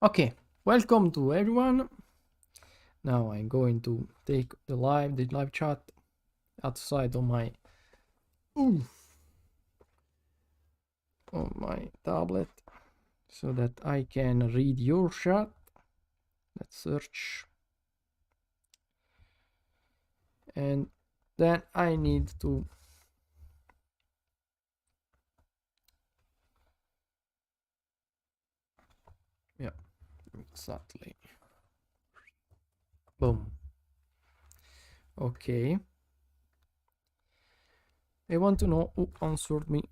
Okay, welcome to everyone. Now I'm going to take the live chat outside on my tablet so that I can read your chat. Let's search. And then I need to exactly. Boom. Okay. I want to know who answered me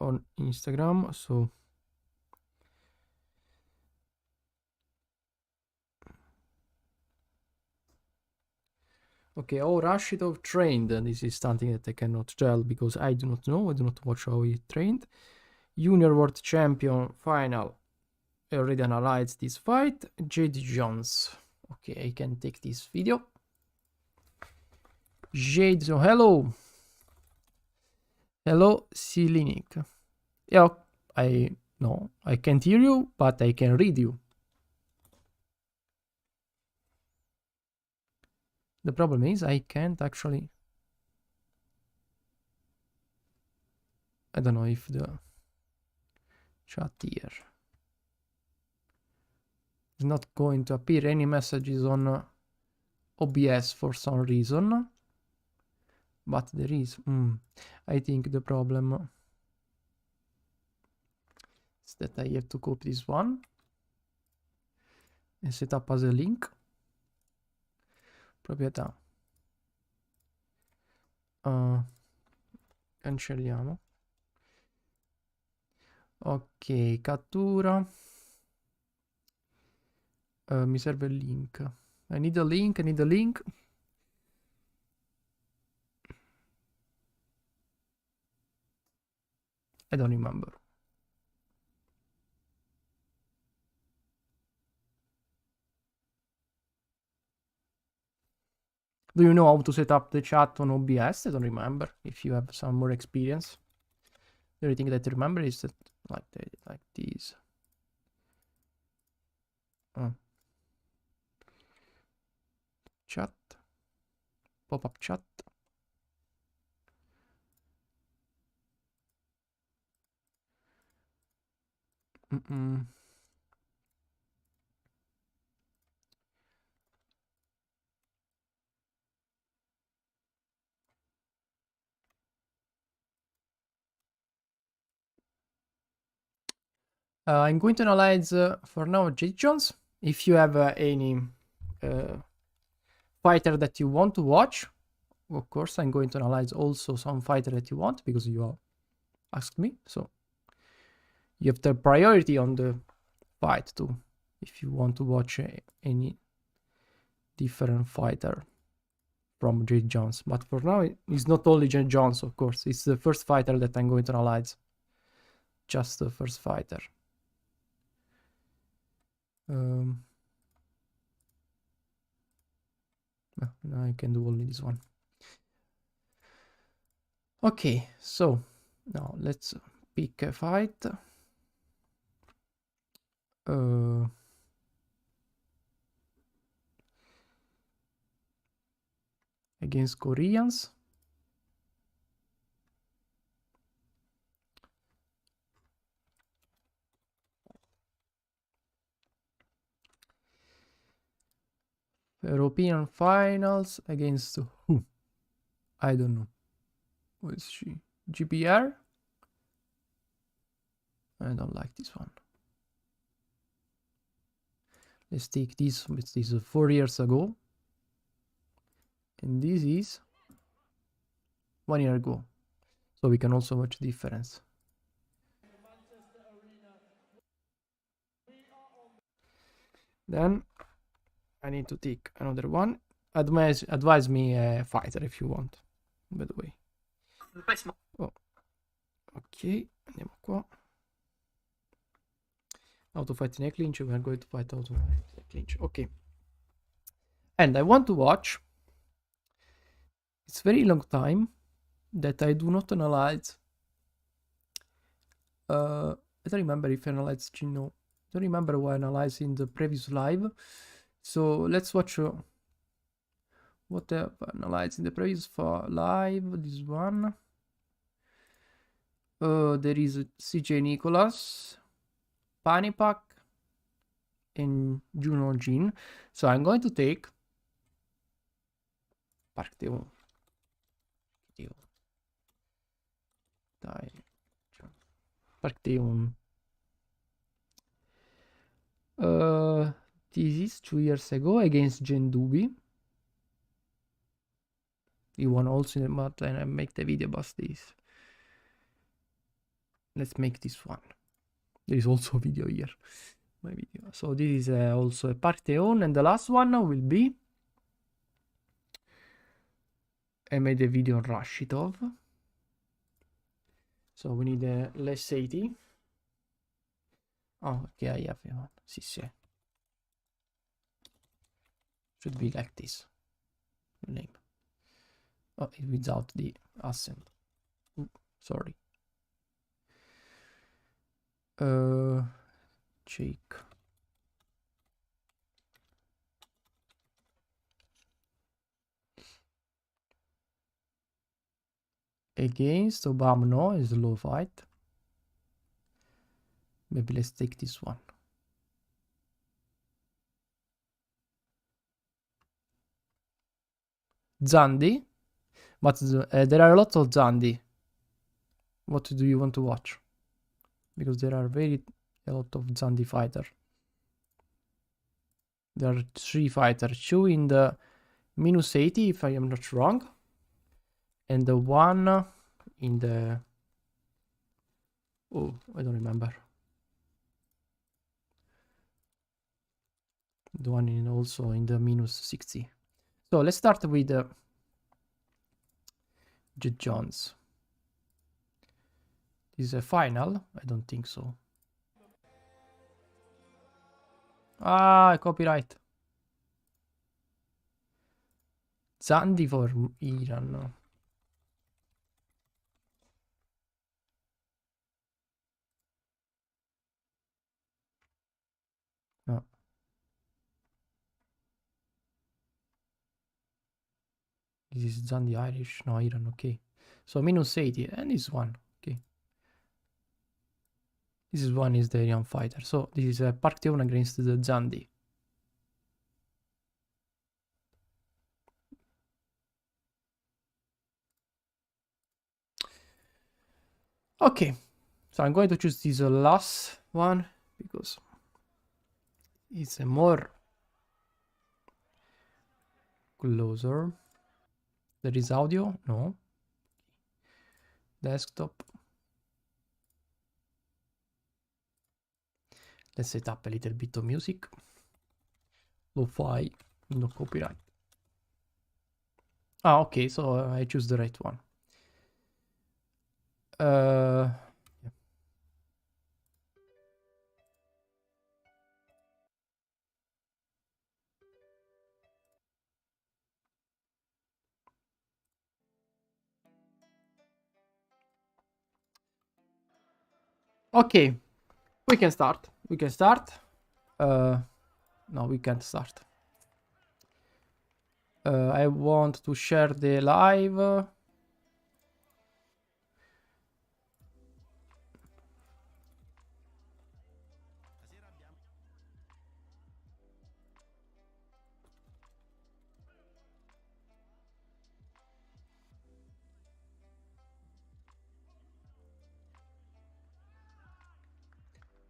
on Instagram, so okay, how Rashidov trained. This is something that I cannot tell because I do not know. I do not watch how he trained. Junior World Champion final. I already analyzed this fight. Jade Jones. Okay, I can take this video. Jade, so hello. Hello, Silinik. Yeah, I can't hear you, but I can read you. The problem is I can't actually. I don't know if the chat here is not going to appear any messages on OBS for some reason. But there is. I think the problem is that I have to copy this one e set up as a link. Proprietà. Cancelliamo. Ok, cattura. Mi serve il link. I need a link, I don't remember. Do you know how to set up the chat on OBS? I don't remember. If you have some more experience. The only thing that I remember is that like these. Chat. Pop-up chat. I'm going to analyze for now Jade Jones. If you have any fighter that you want to watch, of course, I'm going to analyze also some fighter that you want because you asked me. So you have the priority on the fight too, if you want to watch any different fighter from Jade Jones. But for now, it's not only Jade Jones, of course. It's the first fighter that I'm going to analyze. Just the first fighter. No, I can do only this one. Okay, so now let's pick a fight. Against Koreans. European finals against who? I don't know. Who is she? GPR? I don't like this one. Let's take this. This is 4 years ago. And this is 1 year ago. So we can also watch the difference. Then I need to take another one. Advise me a fighter if you want, by the way. Oh. Ok, andiamo qua. How to fight in a clinch. We are going to fight how to fight in a clinch. Okay. And I want to watch. It's very long time that I do not analyze. I don't remember if I analyzed Gino don't remember what I analyzed in the previous live. So let's watch what I've analyzed in the previous live. This one. There is CJ Nicholas, Panipak, and Juno. So I'm going to take Park Tae-won. This is 2 years ago against Jen Dubi. He won also in the month, and I make the video about this. Let's make this one. There is also a video here. My video. So this is also a Park Tae-won, and the last one will be. I made a video on Rashidov. So we need a less 80. Oh, okay, I have one. Sì. Should be like this. Name. Oh, without the accent. Sorry. Jake. Against Obama, no, is a low fight. Maybe let's take this one. Zandi. But there are a lot of Zandi. What do you want to watch? Because there are a lot of Zandi fighters. There are 3 fighters. 2 in the minus 80, if I am not wrong. And the 1 in the... Oh, I don't remember. The one in also in the minus 60. So let's start with Jade Jones. This is a final? I don't think so. Ah, copyright. Zandi for Iran. No. This is Zandi Irish. No, Iran, okay. So minus 80, and this one, okay. This is one is the Iran fighter. So this is a Park Tae-won against the Zandi. Okay, so I'm going to choose this last one because it's a more closer. There is audio? No. Desktop. Let's set up a little bit of music. Lo-fi, no copyright. Ah, okay, so I choose the right one. Yeah. Okay, we can start. No, we can't start. I want to share the live.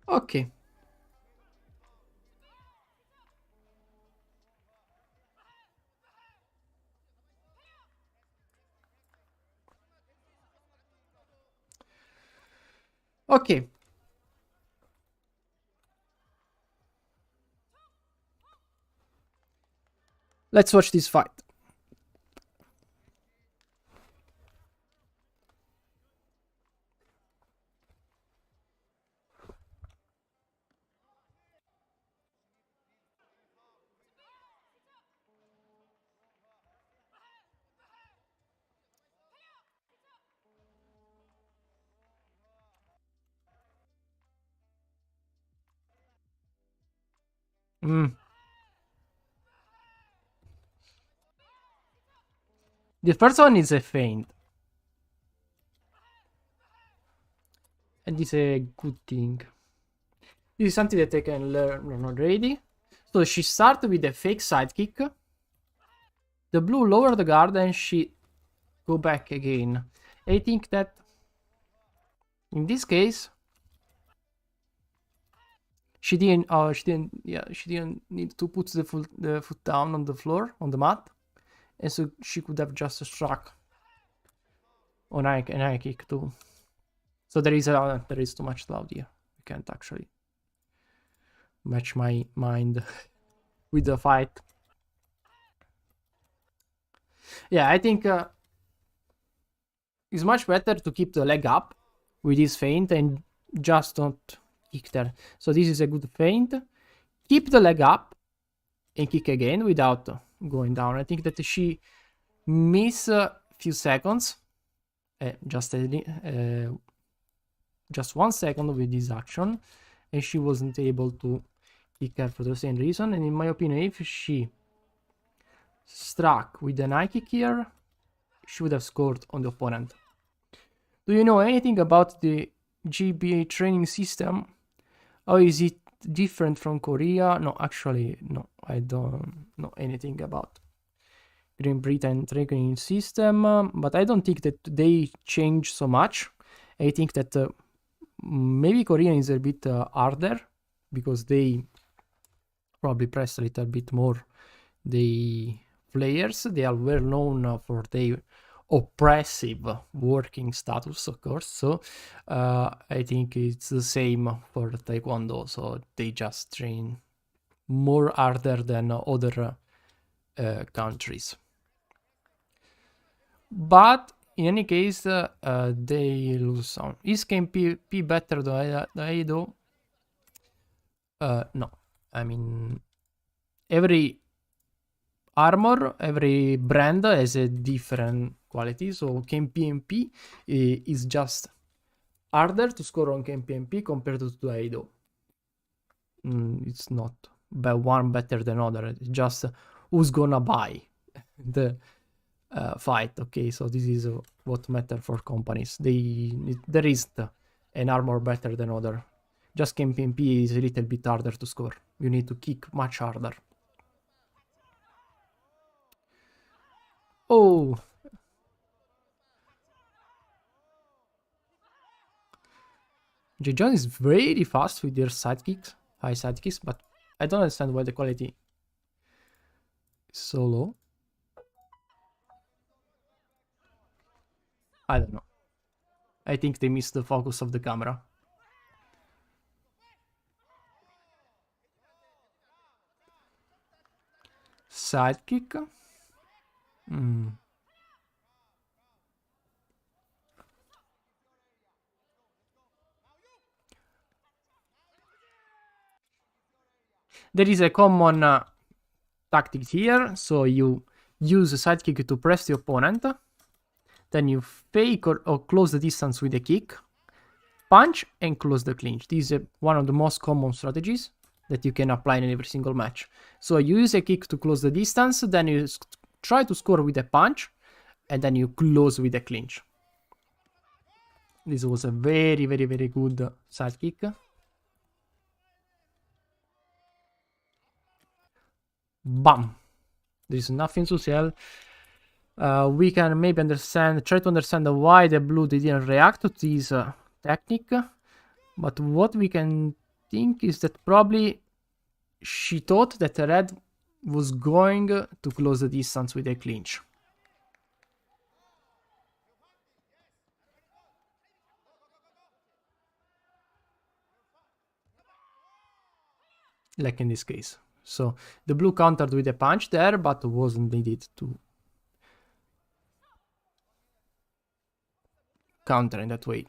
Okay. Okay. Let's watch this fight. Mm. The first one is a feint. And this is a good thing. This is something that I can learn already. So she started with a fake sidekick. The blue lower the guard and she go back again. I think that in this case she didn't need to put the foot down on the floor on the mat, and so she could have just struck on an high kick too. So there is too much cloud here. We can't actually match my mind with the fight. Yeah, I think it's much better to keep the leg up with this feint and just don't kick there. So this is a good feint. Keep the leg up and kick again without going down. I think that she missed a few seconds, just 1 second with this action, and she wasn't able to kick her for the same reason. And in my opinion, if she struck with an high kick here, she would have scored on the opponent. Do you know anything about the GBA training system? How is it different from Korea? No, actually, no, I don't know anything about Great Britain training system, but I don't think that they change so much. I think that maybe Korean is a bit harder because they probably press a little bit more the players. They are well known for their oppressive working status, of course. So I think it's the same for Taekwondo. So they just train more harder than other countries. But in any case, they lose some. Is KMP better than Aido? No. I mean, every armor, every brand has a different quality. So KMP is just harder to score on KMP compared to Aido. It's not one better than other. It's just who's gonna buy the fight. Okay, so this is what matter for companies. There is an armor better than other. Just KMP is a little bit harder to score. You need to kick much harder. Oh, Jade Jones is very fast with their sidekicks, high sidekicks, but I don't understand why the quality is so low. I don't know. I think they missed the focus of the camera. Sidekick. There is a common tactic here. So you use a sidekick to press the opponent. Then you fake or close the distance with a kick. Punch and close the clinch. This is one of the most common strategies that you can apply in every single match. So you use a kick to close the distance. Then you try to score with a punch. And then you close with a clinch. This was a very, very, very good sidekick. Bam! There is nothing to sell. We can maybe try to understand why the blue didn't react to this technique. But what we can think is that probably she thought that the red was going to close the distance with a clinch. Like in this case. So the blue countered with a punch there, but wasn't needed to counter in that way.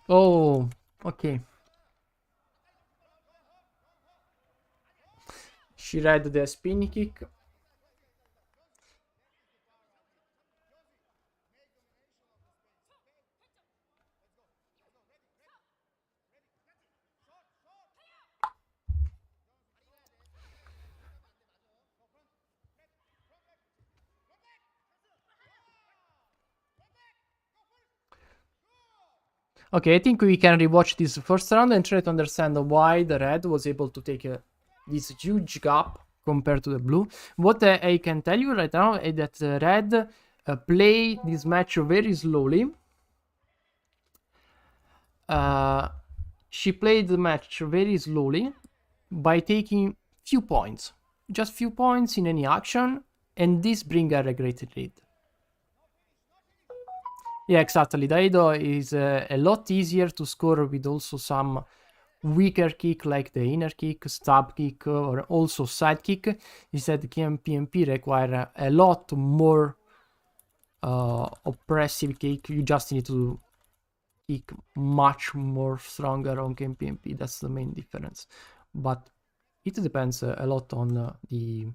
Oh, okay. She read the spin kick. Okay, I think we can rewatch this first round and try to understand why the red was able to take this huge gap compared to the blue. What I can tell you right now is that red play this match very slowly. She played the match very slowly by taking few points, just few points in any action, and this bring her a great lead. Yeah, exactly. Daido is a lot easier to score with also some weaker kick like the inner kick, stab kick, or also side kick. Instead, KMP require a lot more oppressive kick. You just need to kick much more stronger on KMP. That's the main difference. But it depends a lot on the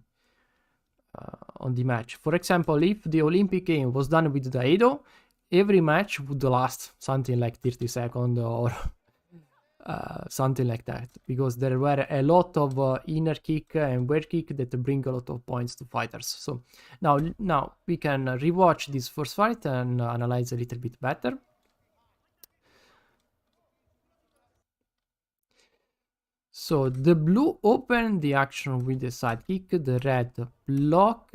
match. For example, if the Olympic game was done with Daido, every match would last something like 30 seconds or something like that, because there were a lot of inner kick and wear kick that bring a lot of points to fighters. So now we can rewatch this first fight and analyze a little bit better. So the blue opened the action with the side kick, the red block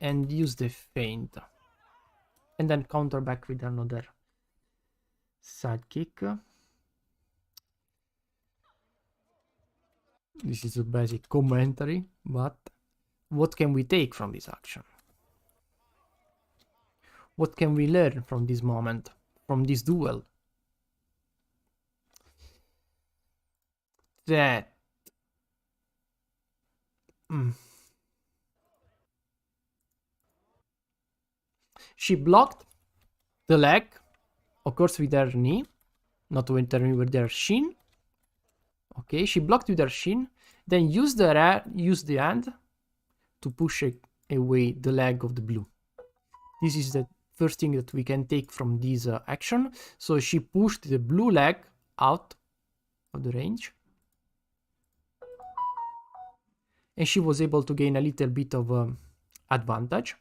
and use the feint, and then counter back with another side kick. This is a basic commentary, but what can we take from this action? What can we learn from this moment, from this duel? That she blocked the leg, of course with her knee, not with her shin. Okay, she blocked with her shin, then used the hand to push away the leg of the blue. This is the first thing that we can take from this action. So she pushed the blue leg out of the range, and she was able to gain a little bit of advantage.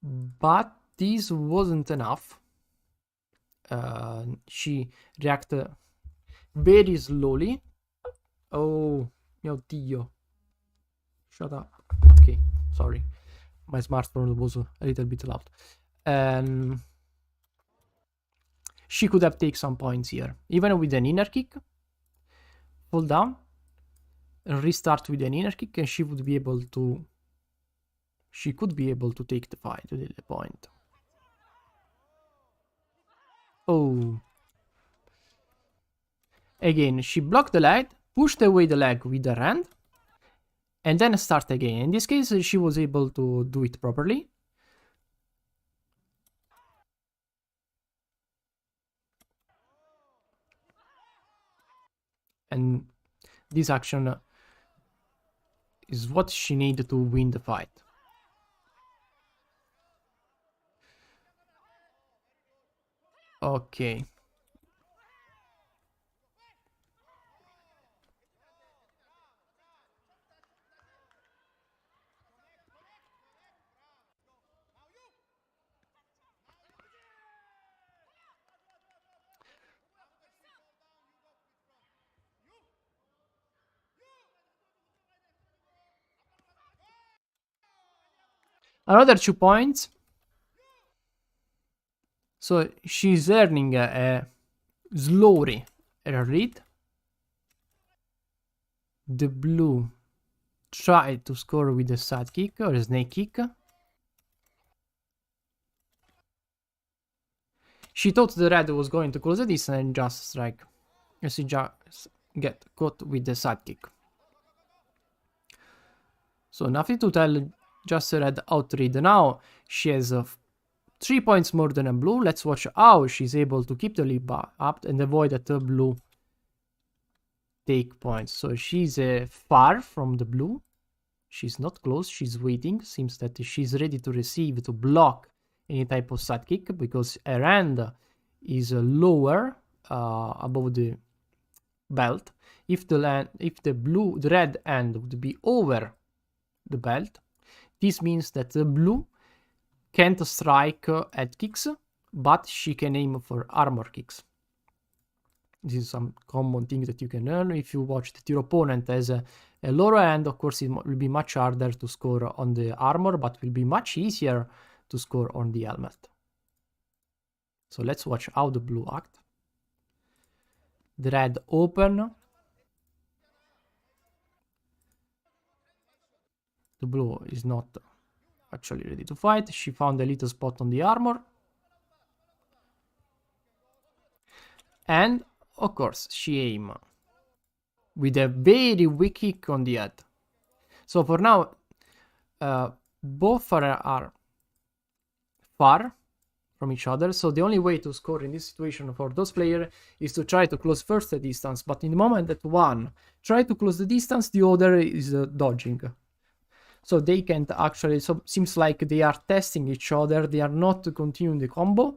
But this wasn't enough. She reacted very slowly. Oh mio Dio. Shut up. Okay, sorry. My smartphone was a little bit loud. She could have taken some points here. Even with an inner kick. Fall down. And restart with an inner kick, and she would be able to... She could be able to take the fight to the point. Oh. Again, she blocked the leg, pushed away the leg with her hand, and then start again. In this case, she was able to do it properly. And this action is what she needed to win the fight. Okay. Another 2 points. So she's earning a slowly read. The blue tried to score with a side kick or a snake kick. She thought the red was going to close the distance and just strike. She just get caught with the side kick. So nothing to tell, just a red outread. Now she has 3 points more than a blue. Let's watch how she's able to keep the lead up and avoid that blue take points. So she's far from the blue. She's not close, she's waiting. Seems that she's ready to receive, to block any type of side kick, because her hand is lower above the belt. If the red hand would be over the belt, this means that the blue can't strike head kicks, but she can aim for armor kicks. This is some common thing that you can learn. If you watch that your opponent has a lower hand, of course it will be much harder to score on the armor, but will be much easier to score on the helmet. So let's watch how the blue act. The red open. The blue is not actually ready to fight. She found a little spot on the armor. And, of course, she aim with a very weak kick on the head. So for now, both are far from each other. So the only way to score in this situation for those players is to try to close first the distance. But in the moment that one try to close the distance, the other is dodging. So they can't actually, so seems like they are testing each other. They are not continuing the combo.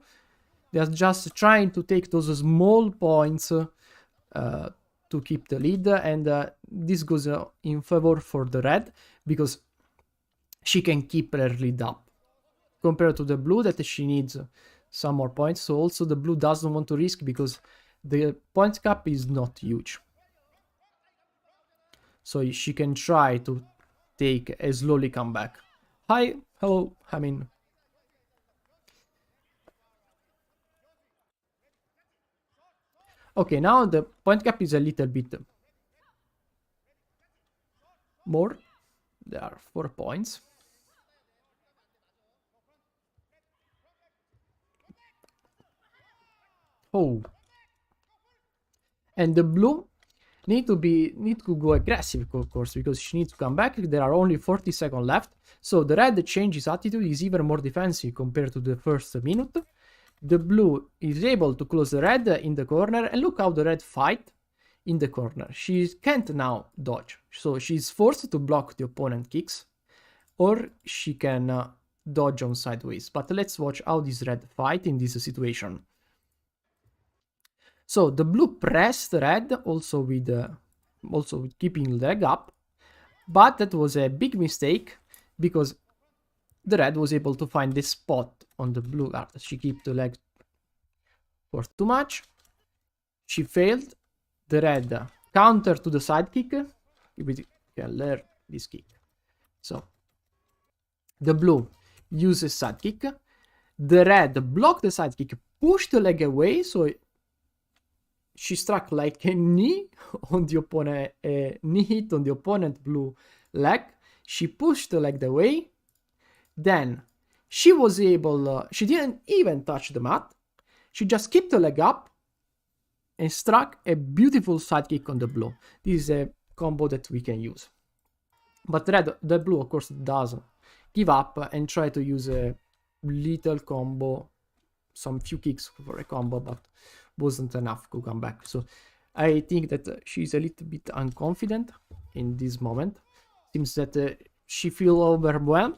They are just trying to take those small points to keep the lead. And this goes in favor for the red, because she can keep her lead up. Compared to the blue, that she needs some more points. So also the blue doesn't want to risk, because the point cap is not huge. So she can try to take a slowly comeback. Hi, hello, I mean. Okay, now the point cap is a little bit more. There are 4 points. Oh. And the blue need to go aggressive, of course, because she needs to come back. There are only 40 seconds left. So the red changes attitude, is even more defensive compared to the first minute. The blue is able to close the red in the corner, and look how the red fight in the corner. She can't now dodge, so she's forced to block the opponent kicks, or she can dodge on sideways. But let's watch how this red fight in this situation. So the blue pressed red also with keeping the leg up, but that was a big mistake, because the red was able to find this spot on the blue guard. She kept the leg for too much. She failed. The red counter to the side kick. We can learn this kick. So the blue uses side kick. The red blocked the side kick, pushed the leg away, so she struck like a knee on the opponent, a knee hit on the opponent blue leg. She pushed the leg away. Then she was able, she didn't even touch the mat. She just kept the leg up and struck a beautiful side kick on the blue. This is a combo that we can use. But the blue, of course, doesn't give up and try to use a little combo, some few kicks for a combo, but wasn't enough to come back. So I think that she's a little bit unconfident in this moment. Seems that she feels overwhelmed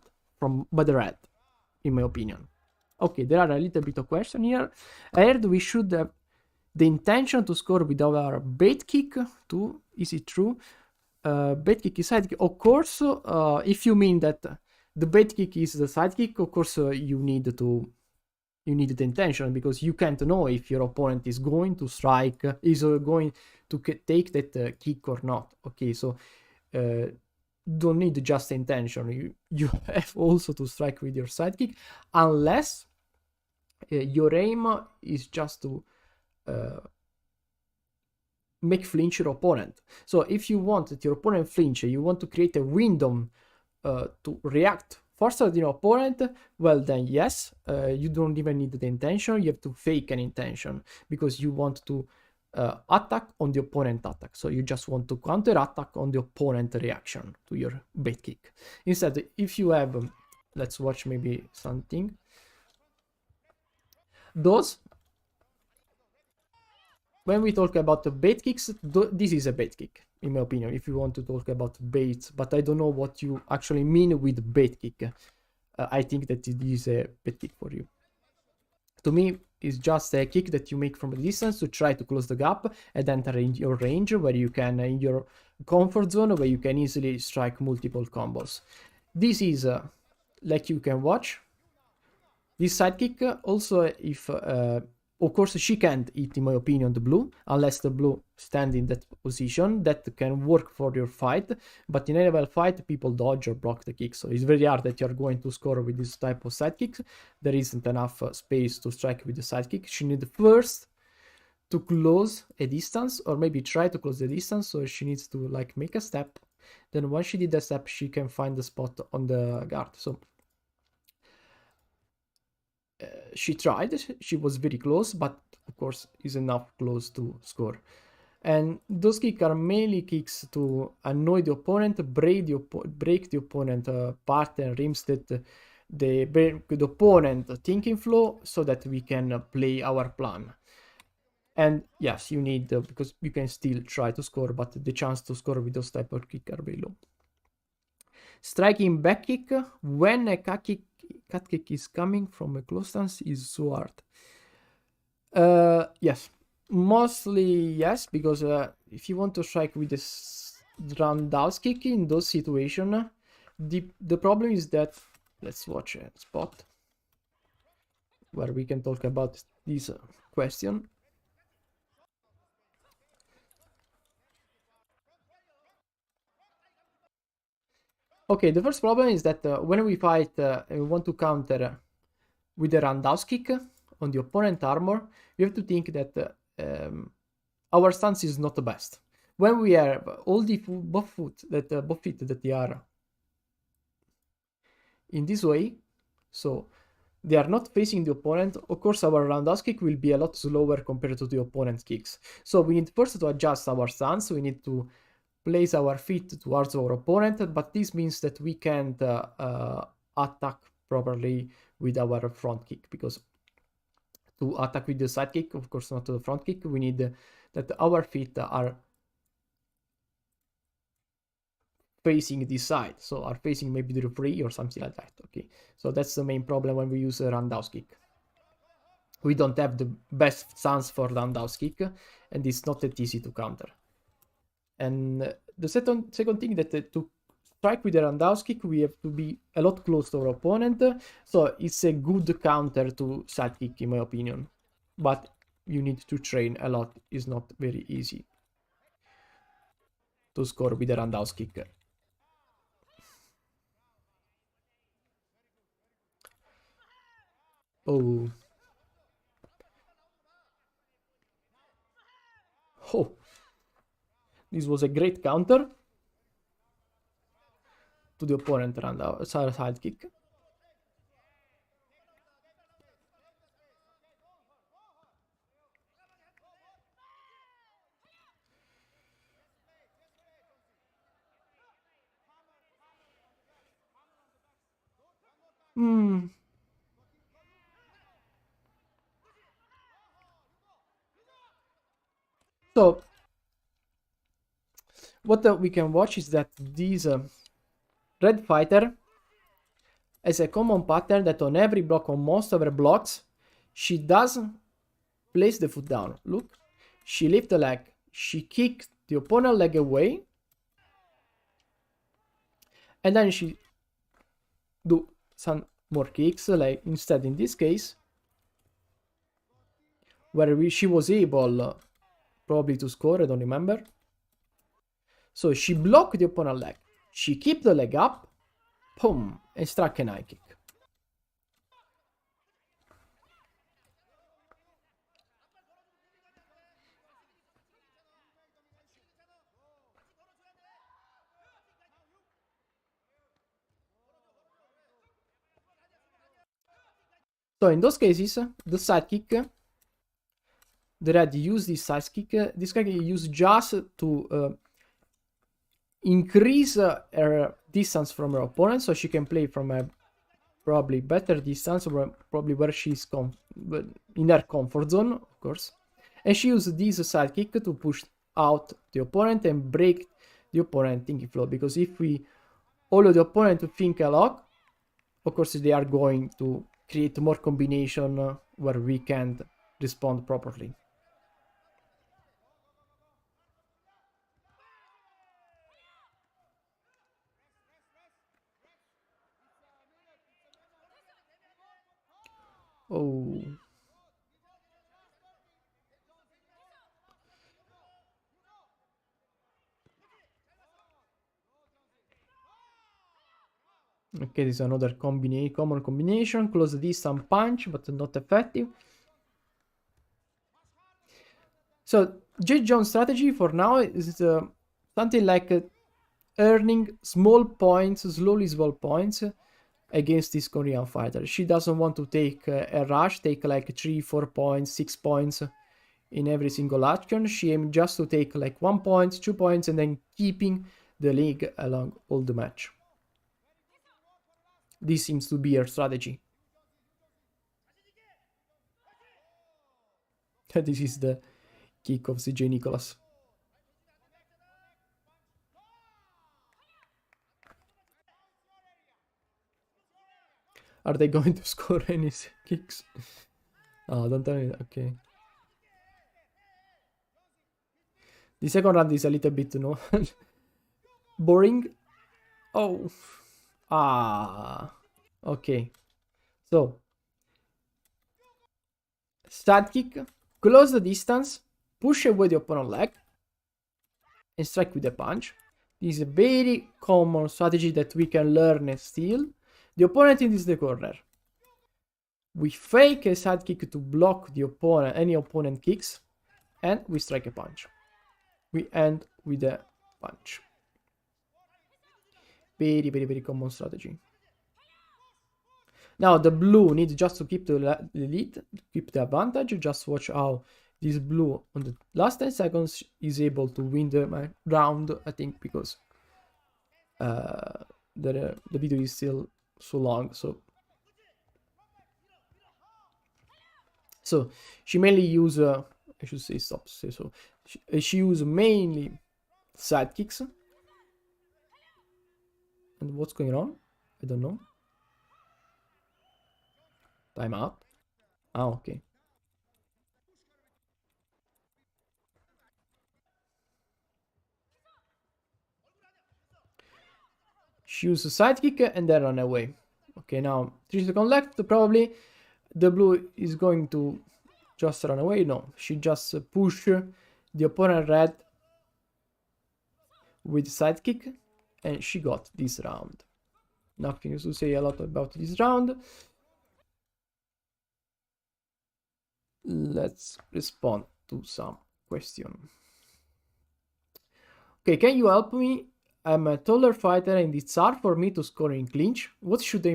by the red, in my opinion. Okay, there are a little bit of question here. I heard we should have the intention to score with our bait kick too. Is it true? Bait kick is side kick. Of course, if you mean that the bait kick is the side kick, of course you need the intention, because you can't know if your opponent is going to strike, is going to take that kick or not. Okay, so don't need just intention. You have also to strike with your side kick, unless your aim is just to make flinch your opponent. So if you want that your opponent flinch, you want to create a window to react faster than your opponent, well then yes, you don't even need the intention. You have to fake an intention, because you want to attack on the opponent attack. So you just want to counter attack on the opponent reaction to your bait kick. Instead, if you have, let's watch maybe something. when we talk about the bait kicks, this is a bait kick, in my opinion, if you want to talk about baits, but I don't know what you actually mean with bait kick. I think that it is a bait kick for you. To me, it's just a kick that you make from a distance to try to close the gap and enter in your range, where you can, in your comfort zone, where you can easily strike multiple combos. This is, like you can watch, this side kick also, if of course she can't hit, in my opinion, the blue, unless the blue stand in that position. That can work for your fight, but in any level fight, people dodge or block the kick, so it's very hard that you're going to score with this type of side kicks. There isn't enough space to strike with the side kick. She needs first to close a distance, or maybe try to close the distance, so she needs to like make a step. Then once she did the step, she can find the spot on the guard. So she tried, she was very close, but of course is enough close to score. And those kicks are mainly kicks to annoy the opponent, break the opponent pattern, rims that they break the opponent thinking flow, so that we can play our plan. And yes, you need, because you can still try to score, but the chance to score with those type of kick are very low. Striking back kick when a cut kick is coming from a close stance is so hard. Yes, mostly yes, because if you want to strike with this roundhouse kick in those situations, the problem is that, let's watch a spot where we can talk about this question. Okay, the first problem is that when we fight and we want to counter with a roundhouse kick on the opponent armor, we have to think that our stance is not the best. When we have all the both feet that they are in this way, so they are not facing the opponent, of course our roundhouse kick will be a lot slower compared to the opponent's kicks. So we need first to adjust our stance, we need to place our feet towards our opponent, but this means that we can't attack properly with our front kick, because to attack with the side kick, of course not the front kick, we need that our feet are facing this side, so are facing maybe the referee or something like that. Okay, so that's the main problem when we use a roundhouse kick. We don't have the best stance for roundhouse kick, and it's not that easy to counter. And the second thing, that to strike with a roundhouse kick, we have to be a lot close to our opponent, so it's a good counter to side kick, in my opinion. But you need to train a lot. It's not very easy to score with a roundhouse kick. Oh. Oh. This was a great counter to the opponent roundhouse side kick. So what we can watch is that this red fighter has a common pattern that on every block, on most of her blocks, she doesn't place the foot down. Look, she lifts the leg, she kicks the opponent leg away, and then she do some more kicks, like instead in this case, where she was able probably to score, I don't remember. So she blocked the opponent leg, she kept the leg up, boom, and struck an high kick. So in those cases, the side kick, the red used this side kick, this guy used just to increase her distance from her opponent, so she can play from a probably better distance, or probably where she's in her comfort zone, of course. And she used this sidekick to push out the opponent and break the opponent thinking flow. Because if we allow the opponent to think a lot, of course they are going to create more combination where we can't respond properly. Oh. Okay, this is another common combination. Close distance punch, but not effective. So, Jade Jones' strategy for now is something like earning small points, slowly small points against this Korean fighter. She doesn't want to take a rush, take like 3, 4 points, 6 points in every single action. She aims just to take like 1 point, 2 points, and then keeping the league along all the match. This seems to be her strategy. This is the kick of CJ Nicholas. Are they going to score any kicks? Oh, don't tell me. Okay. The second round is a little bit, you know, boring. Oh. Ah. Okay. So, side kick, close the distance, push away the opponent leg, and strike with a punch. This is a very common strategy that we can learn and steal. The opponent is the corner. We fake a side kick to block the opponent, any opponent kicks, and we strike a punch. We end with a punch. Very, very, very common strategy. Now the blue needs just to keep the lead, keep the advantage. Just watch how this blue on the last 10 seconds is able to win the round, I think, because the video is still so long. So she mainly use, I should say stop to say so. She use mainly side kicks. And what's going on? I don't know. Time out. Ah, okay. She uses a side kick and then run away. Okay, now 3 seconds left. Probably the blue is going to just run away. No, she just push the opponent red with side kick, and she got this round. Nothing to say a lot about this round. Let's respond to some question. Okay, can you help me? I'm a taller fighter and it's hard for me to score in clinch. What should I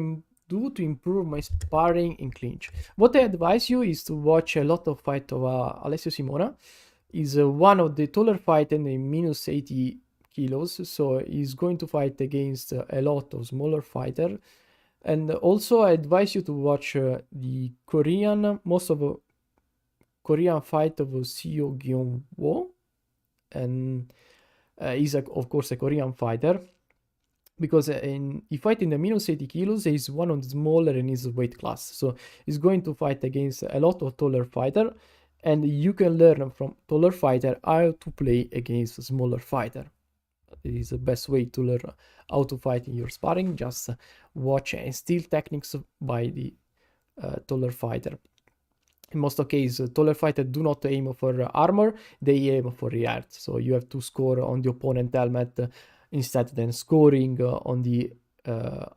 do to improve my sparring in clinch? What I advise you is to watch a lot of fight of Alessio Simona. He's one of the taller fighters in minus 80 kilos, so he's going to fight against a lot of smaller fighter. And also I advise you to watch the Korean, most of Korean fight of Seo Gyung-woo, and he's of course a Korean fighter, because he fight in the minus 80 kilos. He's one of the smaller in his weight class, so he's going to fight against a lot of taller fighter, and you can learn from taller fighter how to play against a smaller fighter. It is the best way to learn how to fight in your sparring. Just watch and steal techniques by the taller fighter. In most cases, taller fighters do not aim for armor, they aim for react. So you have to score on the opponent helmet instead than scoring on the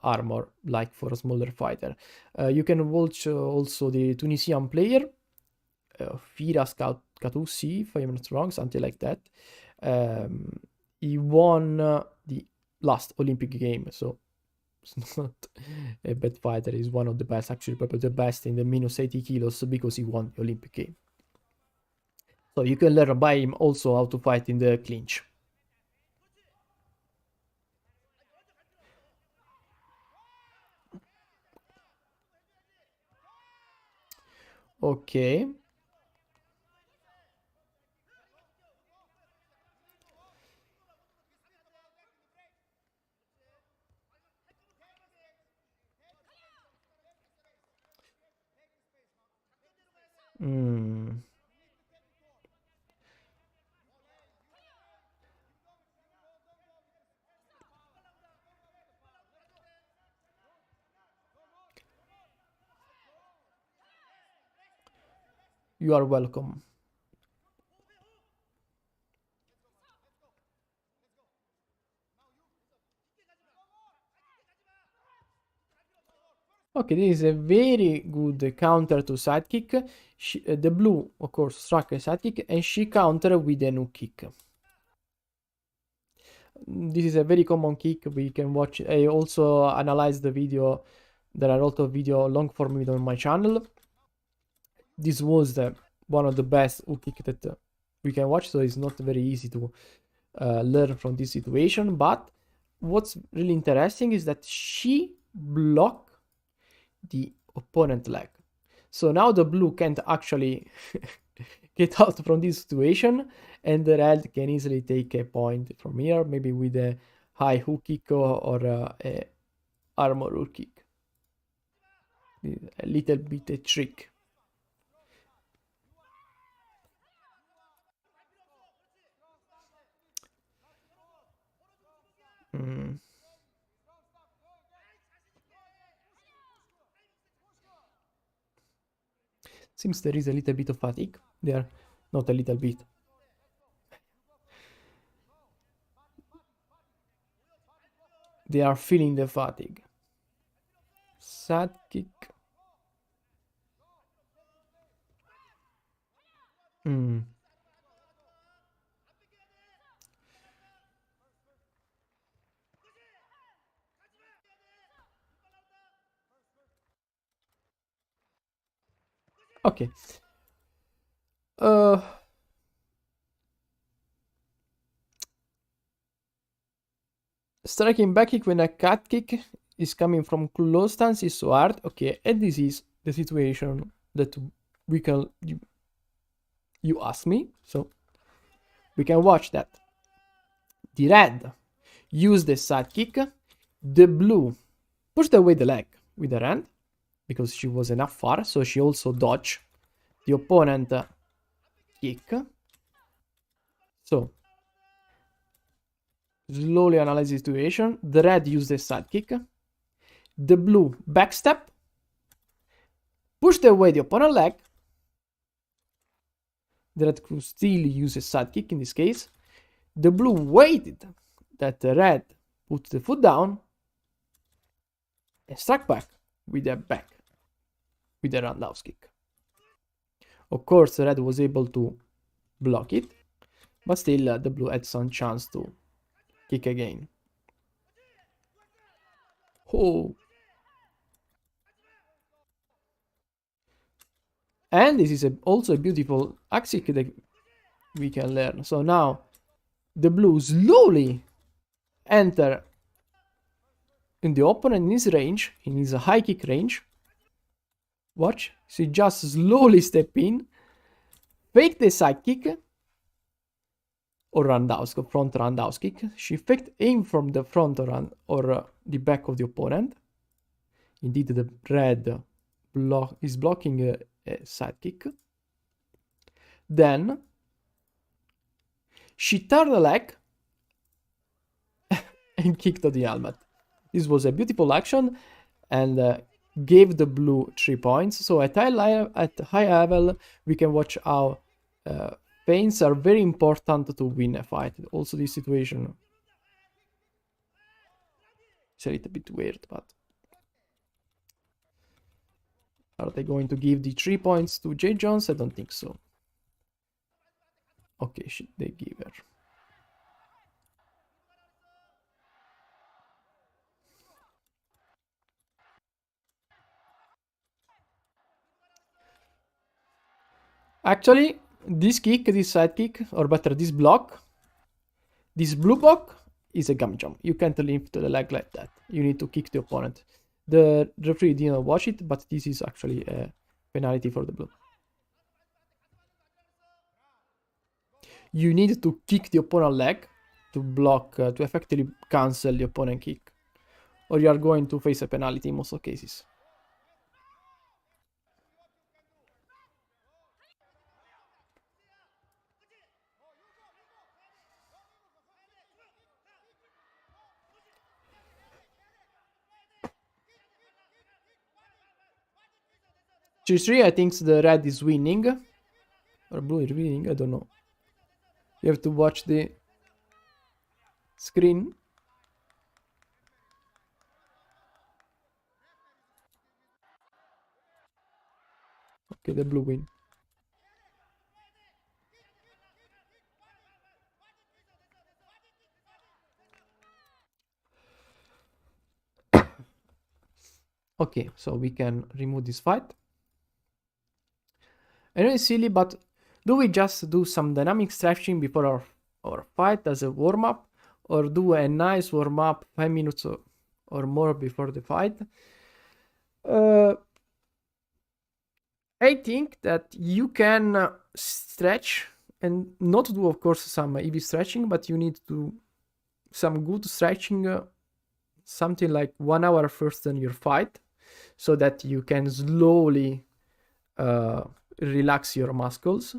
armor, like for a smaller fighter. You can watch also the Tunisian player, Firas Katoussi, if I'm not wrong, something like that. He won the last Olympic game, so it's not a bad fighter. He's one of the best, actually, probably the best in the minus 80 kilos because he won the Olympic game. So you can learn by him also how to fight in the clinch. Okay. Mm. You are welcome. Okay, this is a very good counter to sidekick. The blue, of course, struck a sidekick, and she countered with a new kick. This is a very common kick. We can watch. I also analyzed the video. There are a lot of video long form video on my channel. This was one of the best hook kick that we can watch. So it's not very easy to learn from this situation. But what's really interesting is that she blocked the opponent leg. So now the blue can't actually get out from this situation, and the red can easily take a point from here, maybe with a high hook kick or a armor hook kick. A little bit a trick. Mm. Seems there is a little bit of fatigue there, not a little bit. They are feeling the fatigue. Sad kick. Mm. Okay. Striking back kick when a cat kick is coming from close stance is so hard. Okay, and this is the situation that we can you ask me, so we can watch that. The red use the side kick, the blue pushed away the leg with her hand because she was enough far, so she also dodged the opponent kick. So slowly analyze the situation. The red used the side kick, the blue backstep, pushed away the opponent leg. The red could still use a side kick in this case. The blue waited that the red put the foot down and struck back with a roundhouse kick. Of course, the red was able to block it, but still the blue had some chance to kick again. Oh. And this is also a beautiful axe kick that we can learn. So now the blue slowly enter in the opponent in his range, in his high kick range. Watch, she just slowly step in, fake the side kick, or roundhouse, front roundhouse kick. She faked aim from the front or the back of the opponent. Indeed, the red is blocking a side kick. Then she turned the leg and kicked the helmet. This was a beautiful action and gave the blue 3 points. So at high level, we can watch how feints are very important to win a fight. Also, this situation is a little bit weird, but are they going to give the 3 points to Jade Jones? I don't think so. Okay, they give her. Actually, this kick, this side kick, or better, this block, this blue block is a gum jump. You can't lift the leg like that. You need to kick the opponent. The referee didn't watch it, but this is actually a penalty for the blue. You need to kick the opponent leg to block, to effectively cancel the opponent kick, or you are going to face a penalty in most of cases. 3-3, I think the red is winning. Or blue is winning, I don't know. You have to watch the screen. Okay, the blue win. Okay, so we can remove this fight. I know it's silly, but do we just do some dynamic stretching before our fight as a warm-up? Or do a nice warm-up 5 minutes or more before the fight? I think that you can stretch and not do, of course, some heavy stretching, but you need to do some good stretching, something like 1 hour first in your fight, so that you can slowly relax your muscles.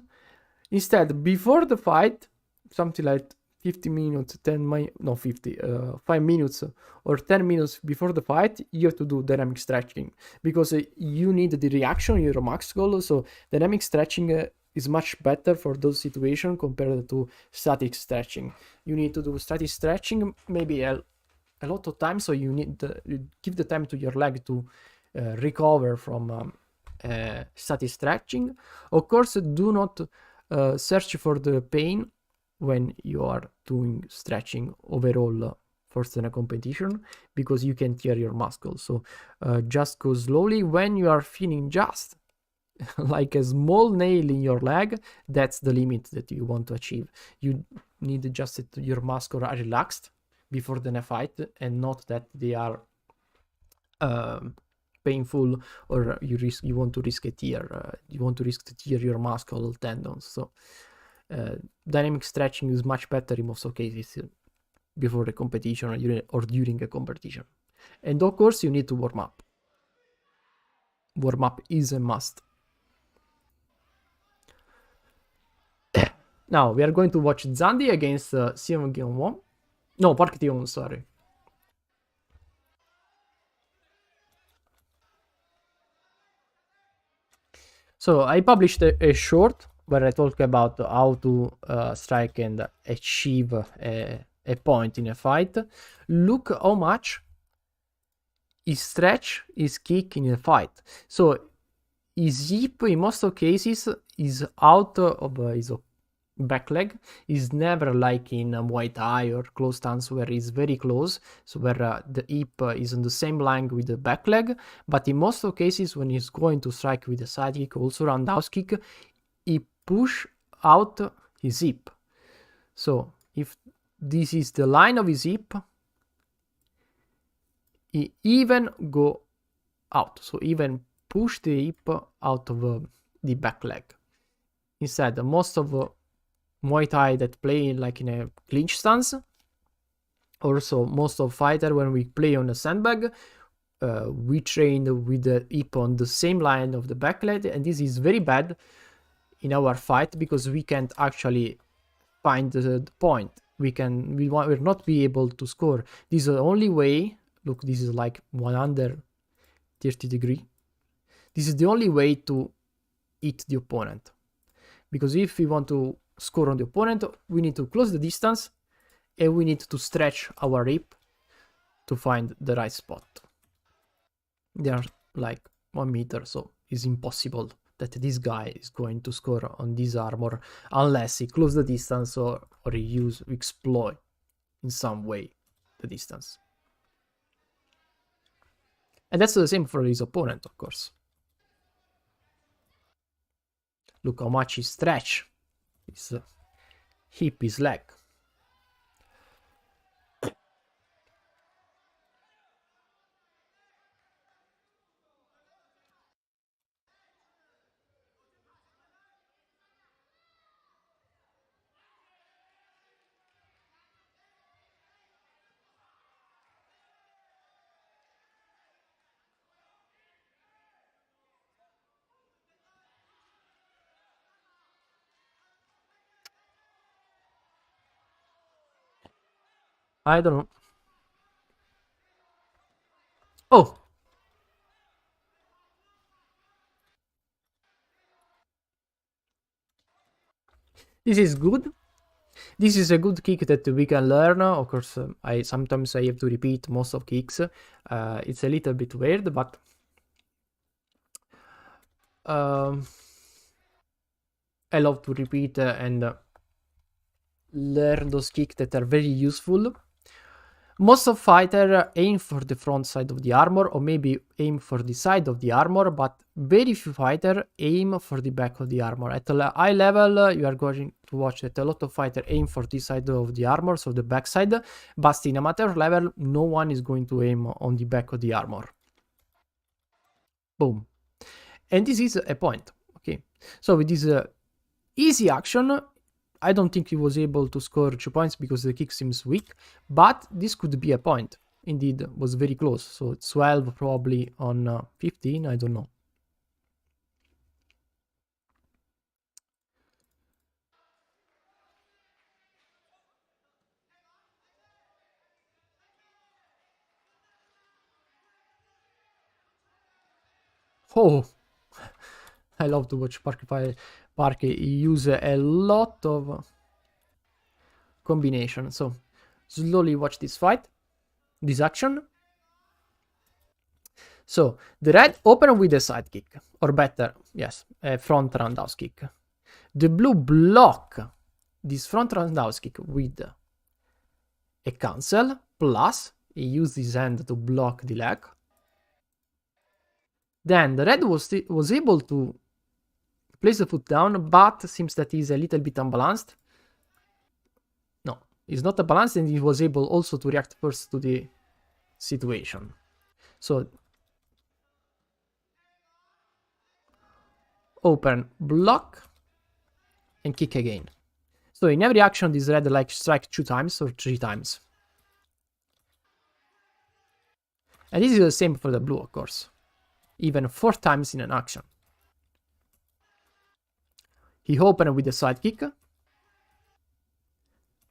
Instead, before the fight, something like 50 minutes, 5 minutes or 10 minutes before the fight, you have to do dynamic stretching because you need the reaction in your muscle. So dynamic stretching is much better for those situations compared to static stretching. You need to do static stretching maybe a lot of time, so you need you give the time to your leg to recover from static stretching. Of course, do not search for the pain when you are doing stretching overall first in a competition, because you can tear your muscles. So just go slowly. When you are feeling just like a small nail in your leg, that's the limit that you want to achieve. You need just your muscles are relaxed before the fight, and not that they are painful, or you want to risk a tear. You want to risk to tear your muscle tendons. So dynamic stretching is much better in most cases before the competition or during a competition. And of course, you need to warm up. Warm up is a must. Now we are going to watch Zandi against Sion Gyong-won. No, Park Tae-won, sorry. So I published a short where I talk about how to strike and achieve a point in a fight. Look how much his stretch is kick in a fight. So his hip in most of cases is out of his back leg. Is never like in Muay Thai or close stance where it's very close, so where the hip is on the same line with the back leg. But in most of cases, when he's going to strike with a side kick, also roundhouse kick, he push out his hip. So if this is the line of his hip, he even go out, so even push the hip out of the back leg. Instead, most of Muay Thai that play like in a clinch stance, also most of fighter when we play on a sandbag, we train with the hip on the same line of the back leg, and this is very bad in our fight because we can't actually find the point. We will not be able to score. This is the only way. Look, this is like 130 degree. This is the only way to hit the opponent, because if we want to score on the opponent, we need to close the distance and we need to stretch our hip to find the right spot. They are like 1 meter, so it's impossible that this guy is going to score on this armor unless he close the distance or he exploit in some way the distance. And that's the same for his opponent, of course. Look how much he stretch his hip, his leg. I don't know. Oh! This is good. This is a good kick that we can learn. Of course, I sometimes I have to repeat most of kicks. It's a little bit weird, but I love to repeat and learn those kicks that are very useful. Most of fighter aim for the front side of the armor, or maybe aim for the side of the armor, but very few fighter aim for the back of the armor. At a high level, you are going to watch that a lot of fighter aim for this side of the armor, so the back side, but in amateur level, no one is going to aim on the back of the armor. Boom. And this is a point, okay? So with this easy action, I don't think he was able to score 2 points because the kick seems weak, but this could be a point. Indeed, was very close. So 12 probably on 15, I don't know. Oh, I love to watch Park. He uses a lot of combination. So slowly watch this fight, this action. So the red open with a side kick, or better, yes, a front roundhouse kick. The blue block this front roundhouse kick with a cancel, plus he used his hand to block the leg. Then the red was able to place the foot down, but seems that he's a little bit unbalanced. No, he's not balanced, and he was able also to react first to the situation. So open, block, and kick again. So in every action, this red like strike 2 times or 3 times. And this is the same for the blue, of course. Even 4 times in an action. He opened with a side kick.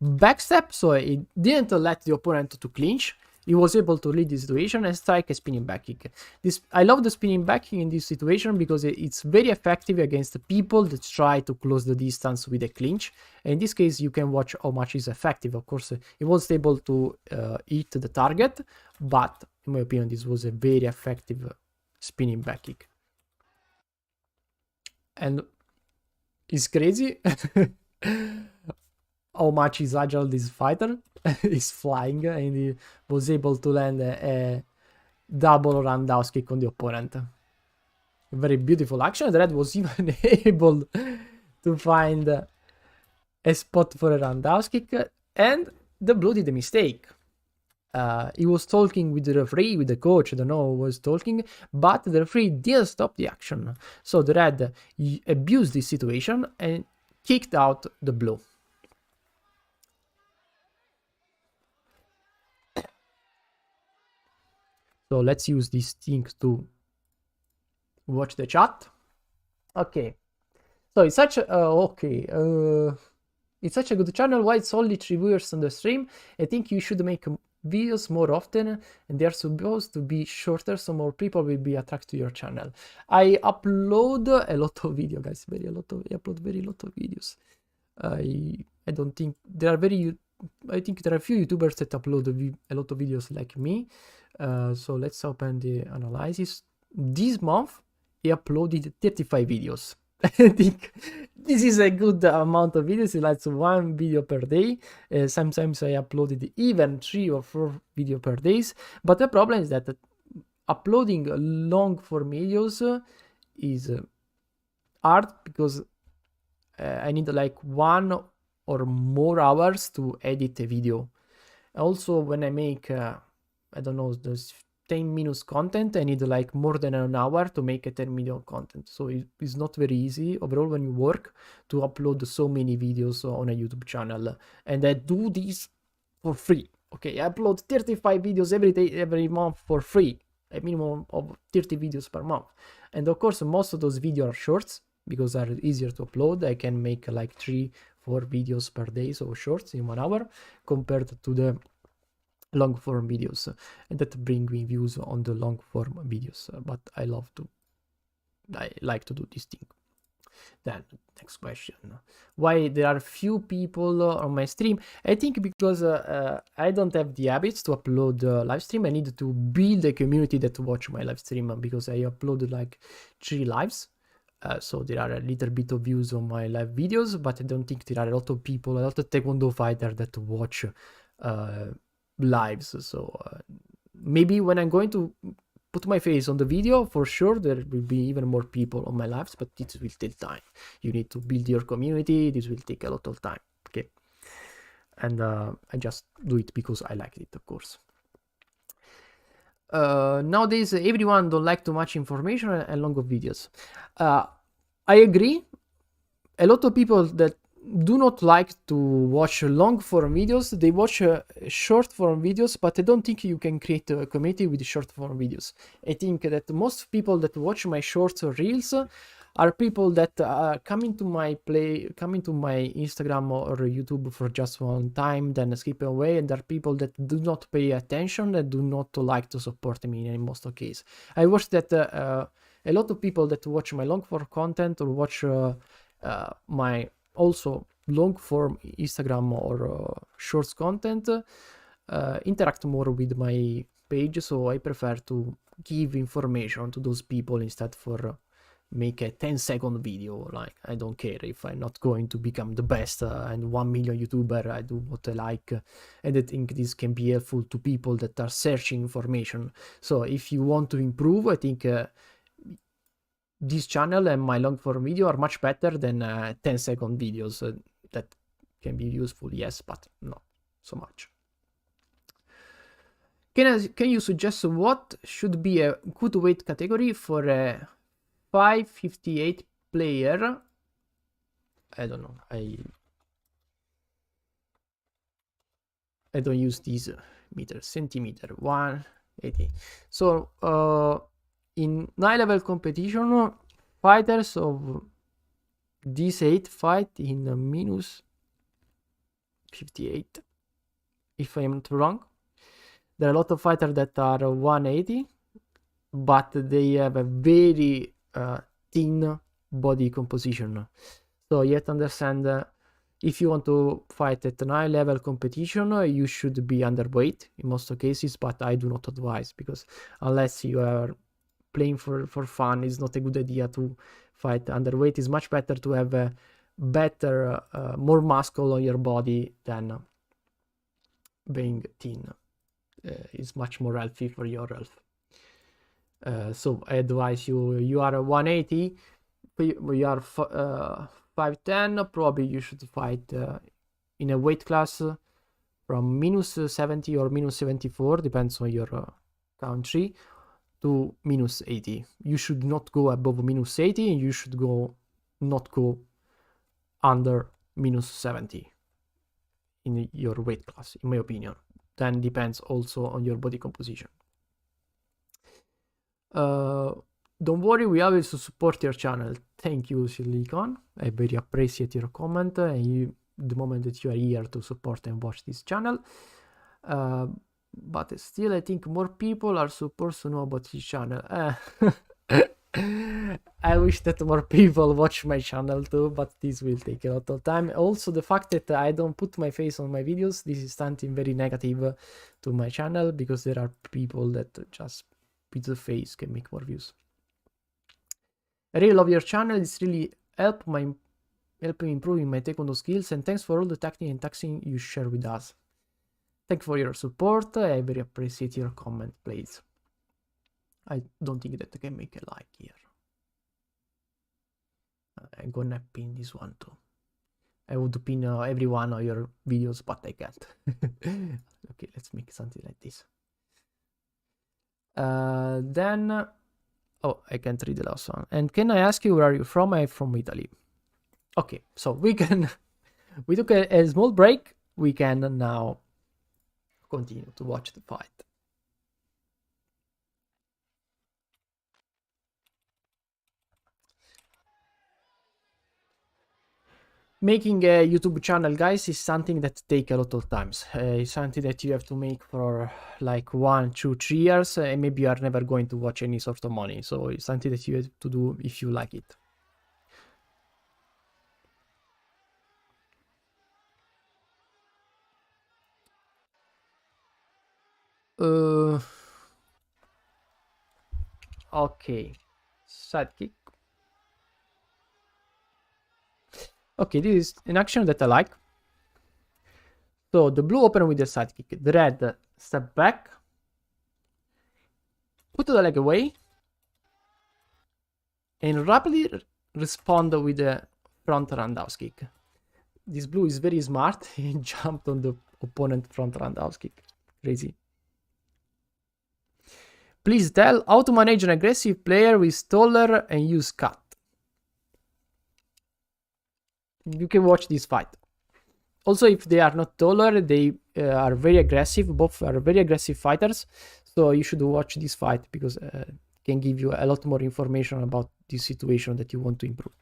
Backstep, so he didn't let the opponent to clinch. He was able to read the situation and strike a spinning back kick. I love the spinning back kick in this situation because it's very effective against the people that try to close the distance with a clinch. And in this case, you can watch how much is effective. Of course, he was able to hit the target, but in my opinion, this was a very effective spinning back kick. And it's crazy how much is agile this fighter. He's flying, and he was able to land a double roundhouse kick on the opponent. A very beautiful action. The red was even able to find a spot for a roundhouse kick, and the blue did a mistake. He was talking with the referee, with the coach, I don't know who was talking, but the referee didn't stop the action. So the red abused this situation and kicked out the blue. So let's use this thing to watch the chat. Okay. So it's such a, it's such a good channel. Why it's only 3 viewers on the stream? I think you should make videos more often, and they're supposed to be shorter so more people will be attracted to your channel. I upload a lot of videos, guys. I upload very lot of videos. I don't think there are I think there are a few YouTubers that upload a lot of videos like me. So let's open the analysis. This month he uploaded 35 videos. I think this is a good amount of videos. It's like 1 video per day. Sometimes I uploaded even 3 or 4 videos per day. But the problem is that uploading long form videos is hard because I need like 1 or more hours to edit a video. Also, when I make I don't know, there's 10 minutes content, I need like more than an hour to make a 10 minute content. So it's not very easy overall when you work to upload so many videos on a YouTube channel. And I do this for free. Okay, I upload 35 videos every day, every month for free. A minimum of 30 videos per month. And of course, most of those videos are shorts because they're easier to upload. I can make like 3-4 videos per day, so shorts in 1 hour, compared to the long form videos, and that bring me views on the long form videos. But I like to do this thing. Then next question, why there are few people on my stream? I think because I don't have the habits to upload live stream. I need to build a community that watch my live stream, because I uploaded like 3 lives. So there are a little bit of views on my live videos, but I don't think there are a lot of people, a lot of Taekwondo fighter that watch lives. So maybe when I'm going to put my face on the video, for sure there will be even more people on my lives, but it will take time. You need to build your community. This will take a lot of time. Okay, and I just do it because I like it, of course. Nowadays everyone don't like too much information and long videos. I agree. A lot of people that do not like to watch long form videos, they watch short form videos, but I don't think you can create a community with short form videos. I think that most people that watch my short reels are people that come into my Instagram or YouTube for just one time, then skip away, and there are people that do not pay attention, that do not like to support me in most of cases. I watch that a lot of people that watch my long form content or watch my also long form Instagram or shorts content interact more with my page, so I prefer to give information to those people instead for make a 10-second video. Like, I don't care if I'm not going to become the best and 1 million YouTuber. I do what I like, and I think this can be helpful to people that are searching information. So if you want to improve, I think this channel and my long form video are much better than 10-second videos that can be useful, yes, but not so much. Can you suggest what should be a good weight category for a 558 player? I don't know. I don't use these meters. Centimeter 180. So in 9-level competition, fighters of these 8 fight in minus 58, if I am not wrong. There are a lot of fighters that are 180, but they have a very thin body composition. So you have to understand, if you want to fight at an high level competition, you should be underweight in most cases, but I do not advise, because unless you are playing for fun, it's not a good idea to fight underweight. It's much better to have a better, more muscle on your body than being thin. It's much more healthy for your health. So I advise you are 180, you are 5'10", probably you should fight in a weight class from minus 70 or minus 74, depends on your country, to minus 80. You should not go above minus 80, and you should not go under minus 70 in your weight class, in my opinion. Then depends also on your body composition. Don't worry, we always support your channel. Thank you, Silicon. I very appreciate your comment and the moment that you are here to support and watch this channel. But still, I think more people are supposed to know about this channel. I wish that more people watch my channel too, but this will take a lot of time. Also, the fact that I don't put my face on my videos, this is something very negative to my channel, because there are people that just with the face can make more views. I really love your channel. It's really helping me improving my taekwondo skills, and thanks for all the technique and taxing you share with us. Thanks for your support. I very appreciate your comment, please. I don't think that I can make a like here. I'm gonna pin this one too. I would pin every one of your videos, but I can't. Okay, let's make something like this. Then, oh, I can't read the last one. And can I ask you, where are you from? I'm from Italy. Okay, so we took a small break. We can now continue to watch the fight. Making a YouTube channel, guys, is something that takes a lot of time. It's something that you have to make for like 1, 2, 3 years, and maybe you are never going to watch any sort of money. So it's something that you have to do if you like it. Okay, side kick. Okay, this is an action that I like. So the blue open with the side kick, the red step back, put the leg away, and rapidly respond with the front roundhouse kick. This blue is very smart. He jumped on the opponent front roundhouse kick. Crazy. Please tell how to manage an aggressive player with taller and use cut. You can watch this fight. Also, if they are not taller, they are very aggressive. Both are very aggressive fighters. So you should watch this fight because it can give you a lot more information about this situation that you want to improve.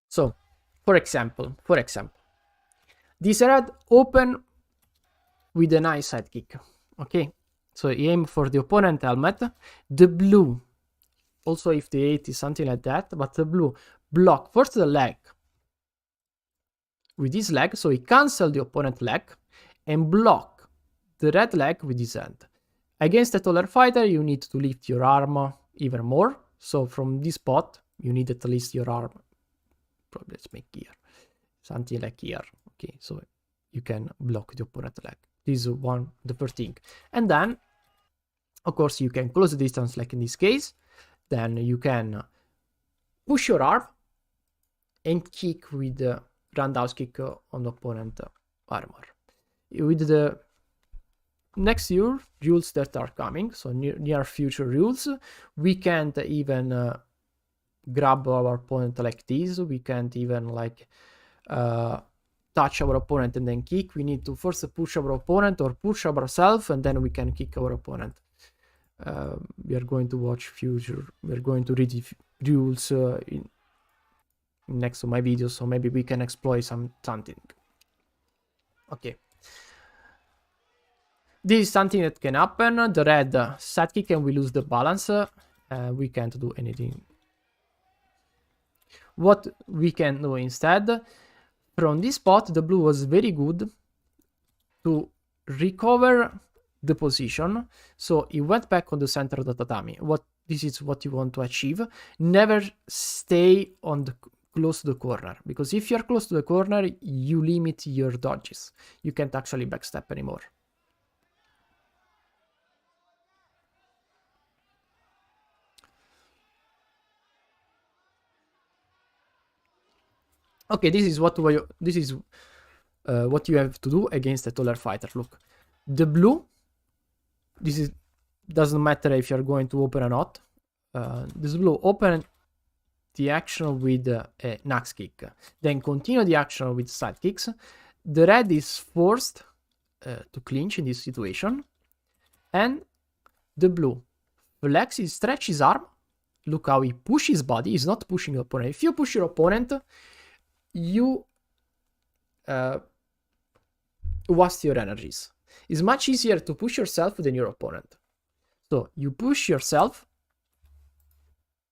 So, for example, this red open with a nice side kick. Okay, so you aim for the opponent helmet. The blue, also if the 8 is something like that, but the blue block first the leg with his leg, so he cancel the opponent leg and block the red leg with his hand. Against a taller fighter, you need to lift your arm even more. So from this spot, you need at least your arm. Probably let's make here something like here. Okay, so you can block the opponent leg. This is the first thing. And then, of course, you can close the distance like in this case. Then you can push your arm and kick with the roundhouse kick on the opponent armor. With the next year rules that are coming, so near future rules, we can't even grab our opponent like this. We can't even like touch our opponent and then kick. We need to first push our opponent or push ourselves and then we can kick our opponent. We are going to watch future. We are going to read the rules in next to my video, so maybe we can exploit something. Okay. This is something that can happen. The red side kick and we lose the balance. We can't do anything. What we can do instead, from this spot, the blue was very good to recover the position. So he went back on the center of the tatami. This is what you want to achieve. Never stay on the close to the corner, because if you're close to the corner, you limit your dodges. You can't actually backstep anymore. Okay, this is what you have to do against a taller fighter. Look, the blue. Doesn't matter if you're going to open or not. This blue open the action with a axe kick, then continue the action with side kicks. The red is forced to clinch in this situation, and the blue flexes, stretches his arm. Look how he pushes his body. He's not pushing your opponent. If you push your opponent, you waste your energies. It's much easier to push yourself than your opponent. So you push yourself.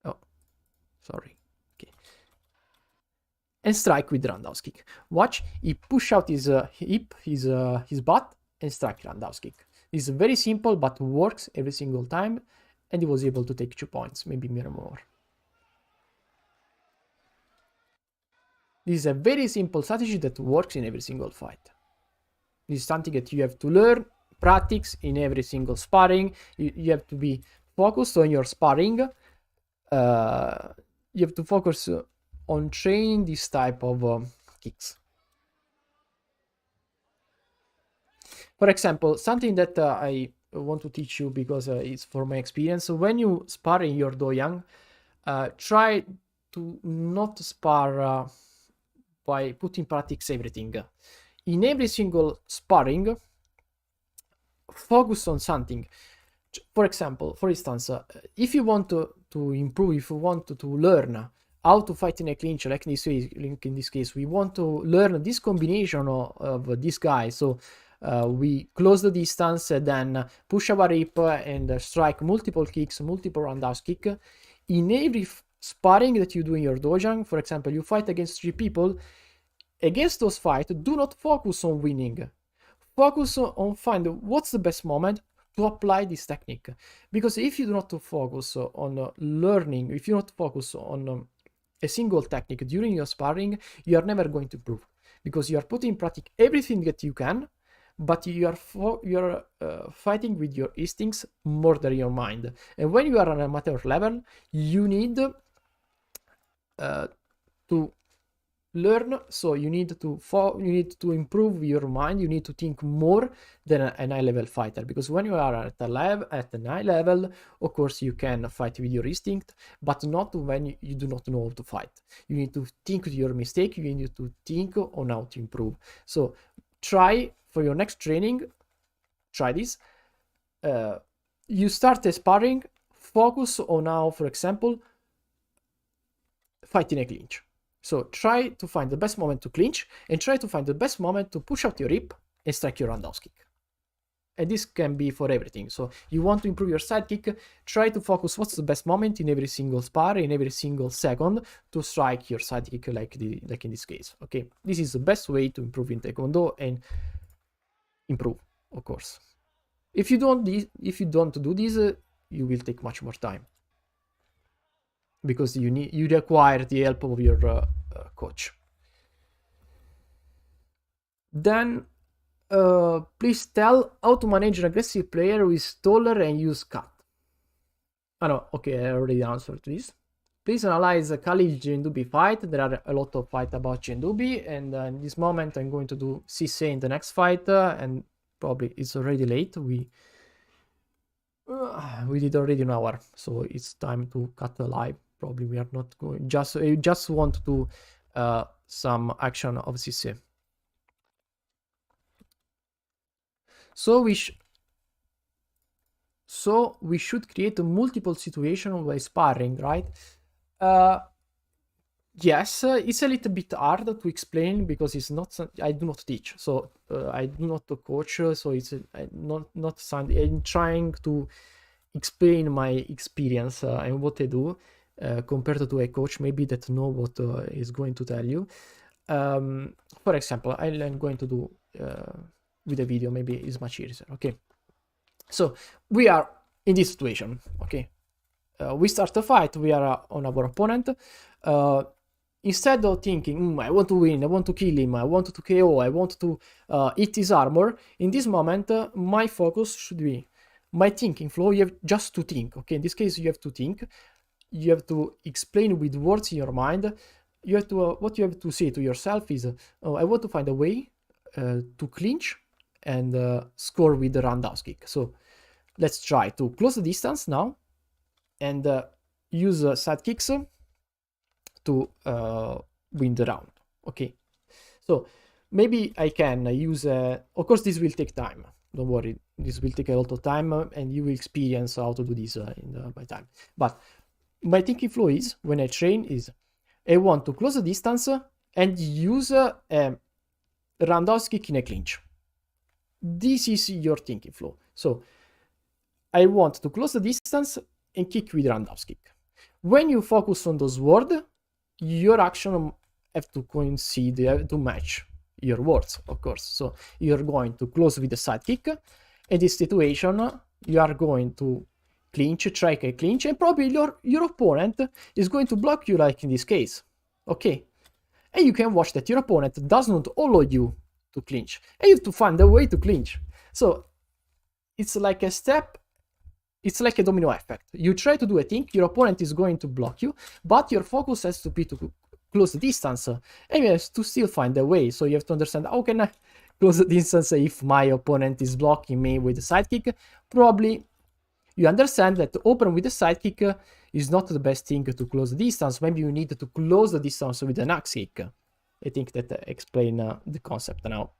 Oh, sorry. Okay. And strike with roundhouse kick. Watch, he push out his hip, his butt, and strike roundhouse kick. It's very simple, but works every single time. And he was able to take 2 points, maybe more. This is a very simple strategy that works in every single fight. This is something that you have to learn, practice in every single sparring. You have to be focused on your sparring. You have to focus on training this type of kicks. For example, something that I want to teach you because it's for my experience. So when you spar in your doyang, try to not spar by putting in practice everything. In every single sparring, focus on something. For example, for instance, if you want to improve, if you want to learn how to fight in a clinch, like in this case, we want to learn this combination of this guy. So we close the distance, and then push our hip and strike multiple kicks, multiple roundhouse kick. In every sparring that you do in your dojang, for example, you fight against 3 people, against those fights, do not focus on winning. Focus on find what's the best moment to apply this technique. Because if you do not focus on learning, if you not focus on a single technique during your sparring, you are never going to improve. Because you are putting in practice everything that you can, but you are fighting with your instincts more than your mind. And when you are on an amateur level, you need to learn, so you need to improve your mind. You need to think more than an high level fighter, because when you are at an high level, of course you can fight with your instinct, but not when you do not know how to fight. You need to think with your mistake, you need to think on how to improve. So try for your next training, try this. You start a sparring, focus on how, for example, fight in a clinch. So try to find the best moment to clinch, and try to find the best moment to push out your hip and strike your roundhouse kick. And this can be for everything. So you want to improve your side kick, try to focus what's the best moment in every single spar, in every single second, to strike your side kick like in this case. Okay, this is the best way to improve in Taekwondo and improve, of course. If you don't do this, you will take much more time, because you require the help of your coach. Then please tell how to manage an aggressive player who is taller and use cut. Oh no, okay, I already answered this. Please analyze Khalil Jindubi fight. There are a lot of fights about Jindubi, and in this moment I'm going to do Sisse in the next fight, and probably it's already late. We did already an hour, so it's time to cut the live. Probably we are not going. Just want to do some action of Sisse. So we should create a multiple situation while sparring, right? Yes, it's a little bit hard to explain, because it's not. I do not teach, so I do not coach. So it's not something. I'm trying to explain my experience and what I do compared to a coach, maybe that know what is going to tell you. For example, I'm going to do with a video. Maybe it's much easier. Okay. So we are in this situation, okay? We start a fight, we are on our opponent. Instead of thinking, I want to win, I want to kill him, I want to KO, I want to hit his armor, in this moment, my focus should be my thinking flow. You have just to think, okay? In this case, you have to think. You have to explain with words in your mind. You have to, what you have to say to yourself is, I want to find a way to clinch and score with the roundhouse kick. So let's try to close the distance now and use side kicks to win the round. Okay, so maybe I can use, of course this will take time, don't worry, this will take a lot of time, and you will experience how to do this by time. But my thinking flow is, when I train, is I want to close the distance and use a roundhouse kick in a clinch. This is your thinking flow. So I want to close the distance and kick with roundhouse kick. When you focus on those words, your action have to coincide, have to match your words, of course. So you're going to close with the side kick. In this situation, you are going to clinch, try a clinch, and probably your opponent is going to block you, like in this case. Okay. And you can watch that your opponent does not allow you to clinch, and you have to find a way to clinch. So it's like a step, it's like a domino effect. You try to do a thing, your opponent is going to block you, but your focus has to be to close the distance, and you have to still find a way. So you have to understand, how can I close the distance if my opponent is blocking me with the sidekick? Probably you understand that to open with the sidekick is not the best thing to close the distance. Maybe you need to close the distance with an axe kick. I think that explain the concept now.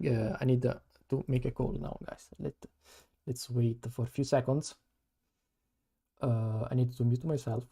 I need to make a call now, guys. Let's wait for a few seconds. I need to mute myself.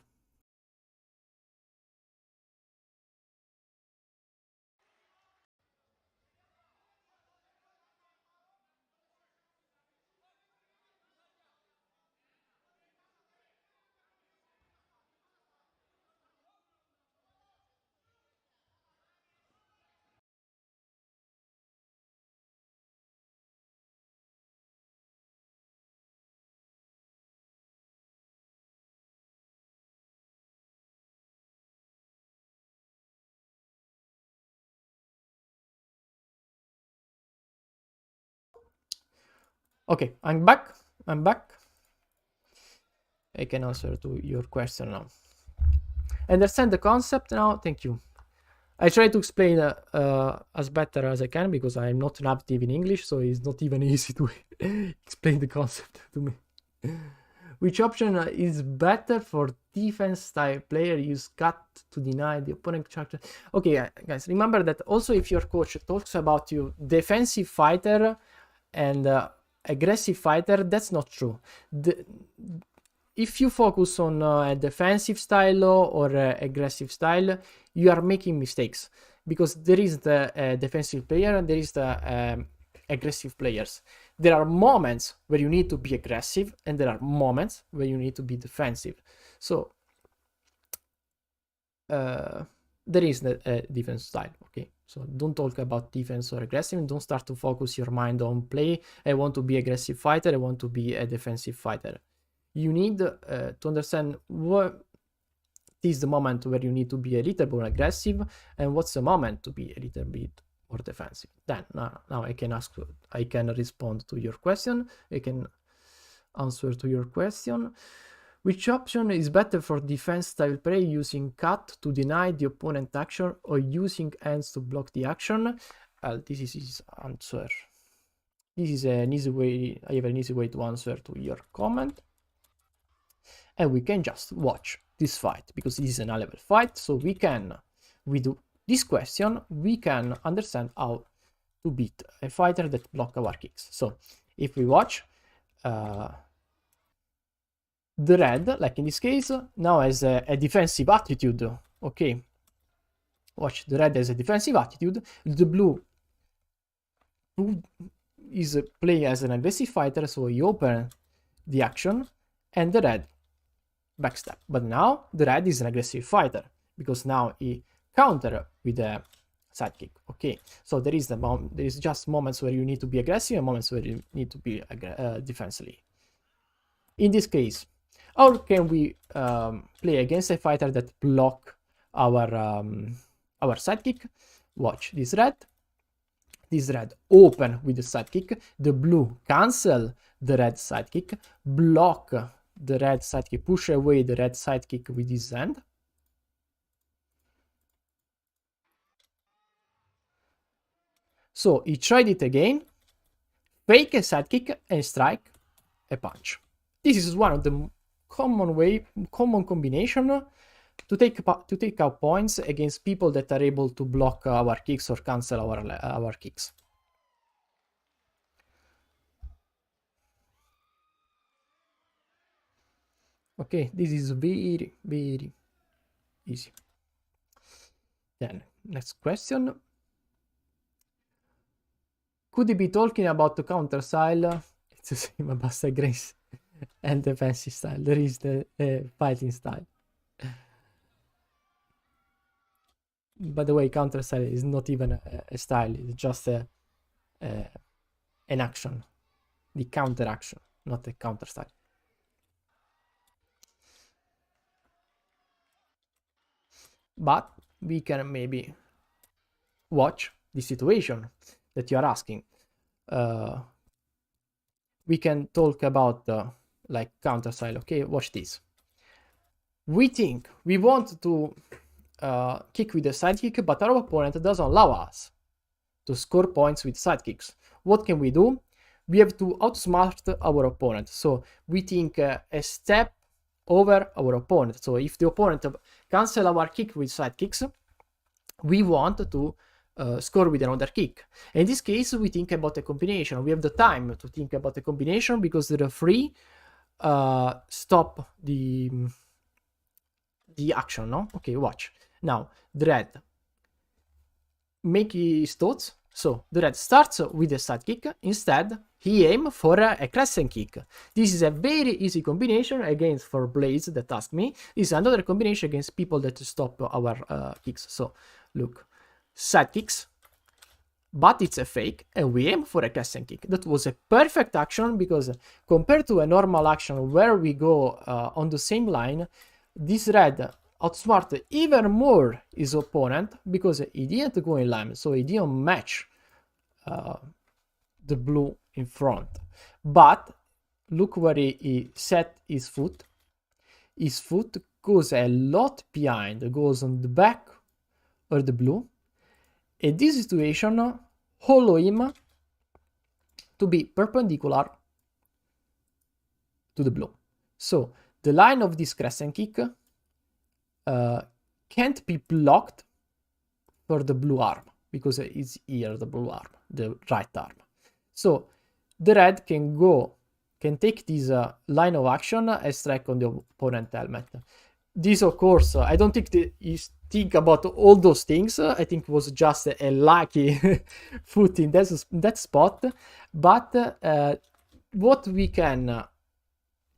Okay, I'm back. I'm back. I can answer to your question now. Understand the concept now? Thank you. I try to explain as better as I can because I'm not native in English, so it's not even easy to explain the concept to me. Which option is better for defense style player? Use cut to deny the opponent charge. Okay, guys, remember that also if your coach talks about you defensive fighter and aggressive fighter, that's not true. If you focus on a defensive style or aggressive style, you are making mistakes because there is the defensive player and there is the aggressive players. There are moments where you need to be aggressive and there are moments where you need to be defensive. So there is the defense style. Okay, so don't talk about defense or aggressive. Don't start to focus your mind on play. I want to be aggressive fighter. I want to be a defensive fighter. You need to understand what is the moment where you need to be a little more aggressive and what's the moment to be a little bit more defensive. Then now I can respond to your question. I can answer to your question. Which option is better for defense style play, using cut to deny the opponent action or using hands to block the action? This is his answer. This is an easy way. I have an easy way to answer to your comment. And we can just watch this fight because this is an high-level fight. So we can, with this question, we can understand how to beat a fighter that block our kicks. So if we watch, the red, like in this case, now has a defensive attitude. Okay, watch, the red has a defensive attitude. The blue is playing as an aggressive fighter, so he open the action, and the red backstep. But now the red is an aggressive fighter because now he counter with a sidekick. Okay, so there is just moments where you need to be aggressive and moments where you need to be defensively. In this case, how can we play against a fighter that block our sidekick? Watch this red. This red open with the sidekick. The blue cancel the red sidekick, block the red sidekick, push away the red sidekick with his hand. So he tried it again, fake a sidekick and strike a punch. This is one of the common combination to take out points against people that are able to block our kicks or cancel our kicks. Okay, this is very, very easy. Then, next question. Could he be talking about the counter style? It's the same about the grace and defensive style. There is the fighting style. By the way, counter style is not even a style. It's just an action. The counter action, not the counter style. But we can maybe watch the situation that you are asking. We can talk about like counter style. Okay, watch this. We think we want to kick with the sidekick, but our opponent doesn't allow us to score points with sidekicks. What can we do? We have to outsmart our opponent. So we think a step over our opponent. So if the opponent cancel our kick with sidekicks, we want to score with another kick. In this case, we think about a combination. We have the time to think about a combination because the referee stop the action, no? Okay, watch. Now, the red make his thoughts. So, the red starts with a side kick. Instead, he aims for a crescent kick. This is a very easy combination against for blades that ask me. This is another combination against people that stop our kicks. So, look, side kicks, but it's a fake, and we aim for a crescent kick. That was a perfect action because compared to a normal action where we go on the same line, this red outsmart even more his opponent because he didn't go in line, so he didn't match the blue in front. But look where he set his foot. His foot goes a lot behind, goes on the back of the blue. And this situation allow him to be perpendicular to the blue. So the line of this crescent kick can't be blocked for the blue arm because it's here the blue arm, the right arm. So the red can take this line of action and strike on the opponent helmet. This, of course, I don't think you think about all those things. I think it was just a lucky foot in that spot. But what we can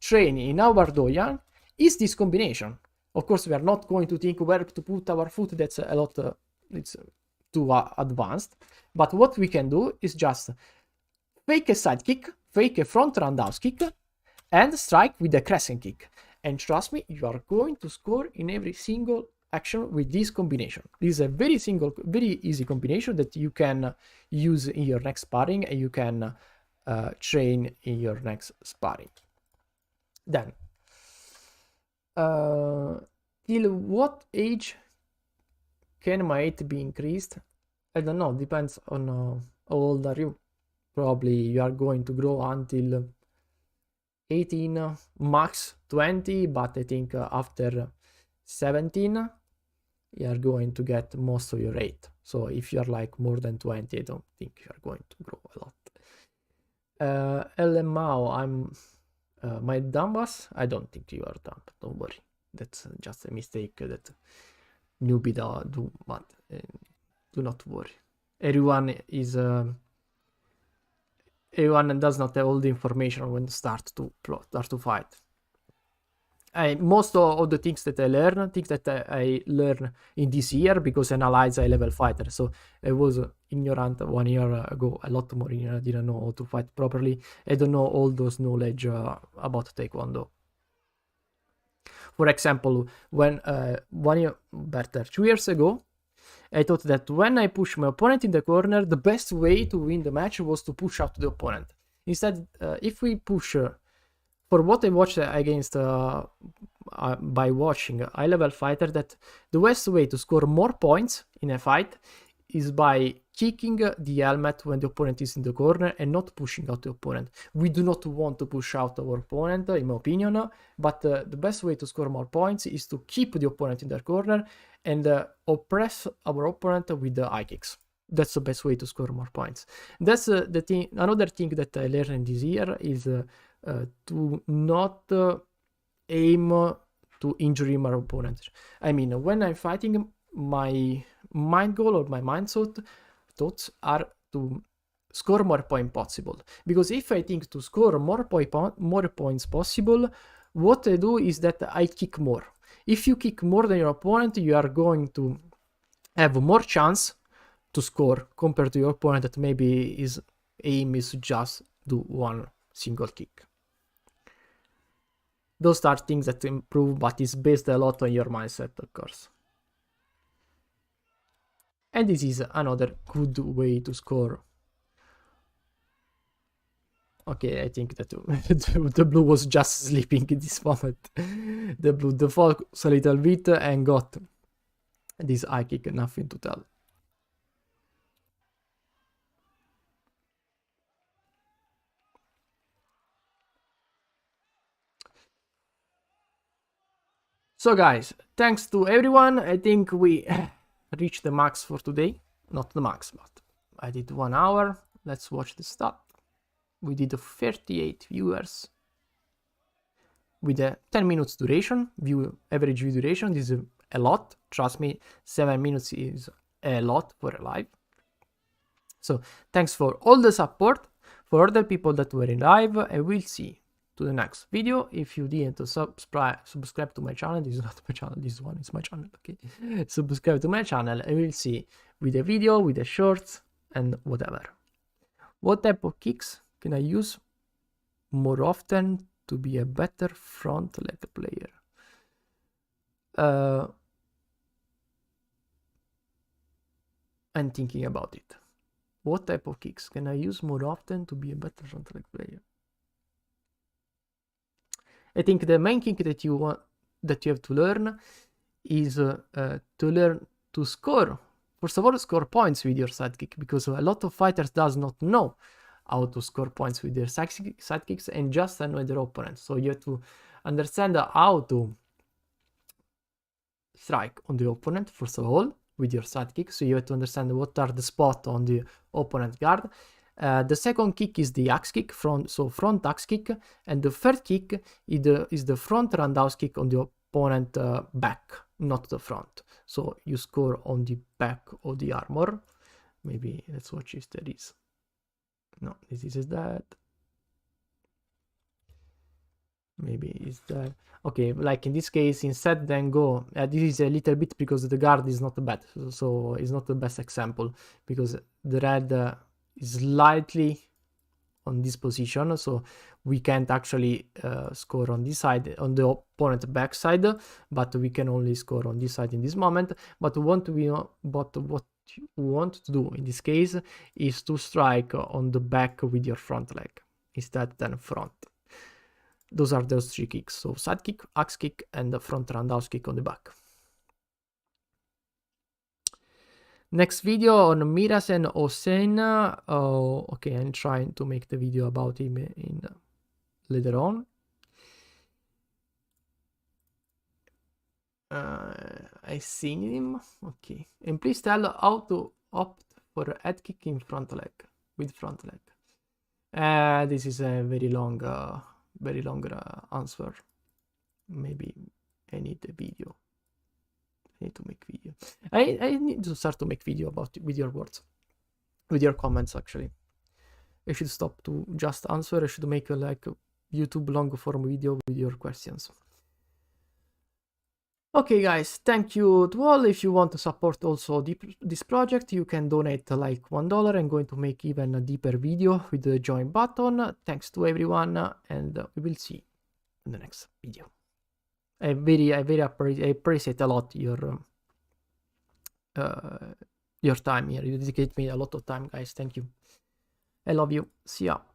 train in our doyan is this combination. Of course, we are not going to think where to put our foot. That's a lot, it's too advanced. But what we can do is just fake a side kick, fake a front roundhouse kick, and strike with a crescent kick. And trust me, you are going to score in every single action with this combination. This is a very easy combination that you can use in your next sparring and you can train in your next sparring. Then, till what age can my height be increased? I don't know, depends on how old are you. Probably you are going to grow until 18, max 20, but I think after 17 you are going to get most of your height. So if you are like more than 20, I don't think you are going to grow a lot. LMAO, I'm my Dambas, I don't think you are done, don't worry. That's just a mistake that newbie do, but do not worry. Everyone does not have all the information when start to fight. Most of the things that I learn in this year because I analyze a level fighter. So I was ignorant 1 year ago, a lot more ignorant. I didn't know how to fight properly. I don't know all those knowledge about Taekwondo. For example, when 1 year, better, 2 years ago, I thought that when I push my opponent in the corner, the best way to win the match was to push out the opponent. Instead, if we push, for what I watched against, by watching a high-level fighter, that the best way to score more points in a fight is by kicking the helmet when the opponent is in the corner and not pushing out the opponent. We do not want to push out our opponent, in my opinion, but the best way to score more points is to keep the opponent in their corner and oppress our opponent with the high kicks. That's the best way to score more points. That's the thing. Another thing that I learned this year is to not aim to injure my opponent. I mean, when I'm fighting, my mind goal or my mind thoughts are to score more points possible. Because if I think to score more points possible, what I do is that I kick more. If you kick more than your opponent, you are going to have more chance to score compared to your opponent that maybe his aim is to just do one single kick. Those are things that improve, but it's based a lot on your mindset, of course. And this is another good way to score. Okay, I think that the blue was just sleeping in this moment. The blue defocused a little bit and got this high kick, nothing to tell. So guys, thanks to everyone. I think we reached the max for today. Not the max, but I did 1 hour. Let's watch the stat. We did 38 viewers with a 10 minutes duration, average view duration. This is a lot. Trust me, 7 minutes is a lot for a live. So thanks for all the support. For other people that were in live, I will see to the next video. If you didn't subscribe to my channel, this is not my channel, this one is my channel, okay? Subscribe to my channel, I will see with a video, with the shorts, and whatever. What type of kicks can I use more often to be a better front leg player? I'm thinking about it. What type of kicks can I use more often to be a better front leg player? I think the main kick that you have to learn is to learn to score. First of all, score points with your sidekick, because a lot of fighters does not know how to score points with their sidekicks and just annoy their opponents. So you have to understand how to strike on the opponent, first of all, with your sidekick. So you have to understand what are the spots on the opponent guard. The second kick is the axe kick, front axe kick, and the third kick is the front roundhouse kick on the opponent back, not the front. So you score on the back of the armor. Maybe let's watch if there is. No, this is that. Maybe it's that. Okay, like in this case, instead then go. This is a little bit because the guard is not bad, so it's not the best example, because the red is slightly on this position, so we can't actually score on this side, on the opponent backside, but we can only score on this side in this moment. But what you want to do in this case is to strike on the back with your front leg instead than front. Those are those three kicks, so side kick, axe kick, and the front roundhouse kick on the back. Next video on Mirasen Hossein. Okay, I'm trying to make the video about him in later on. I seen him. Okay, and please tell how to opt for head kick in front leg with front leg. This is a very long answer. Maybe I need a video. I need to make video. I need to start to make video about with your words, with your comments. Actually, I should stop to just answer. I should make like a YouTube long form video with your questions. Okay guys, thank you to all. If you want to support also this project, you can donate like $1. I'm going to make even a deeper video with the join button. Thanks to everyone, and we will see in the next video. I appreciate a lot your time here. You dedicate me a lot of time, guys. Thank you. I love you. See ya.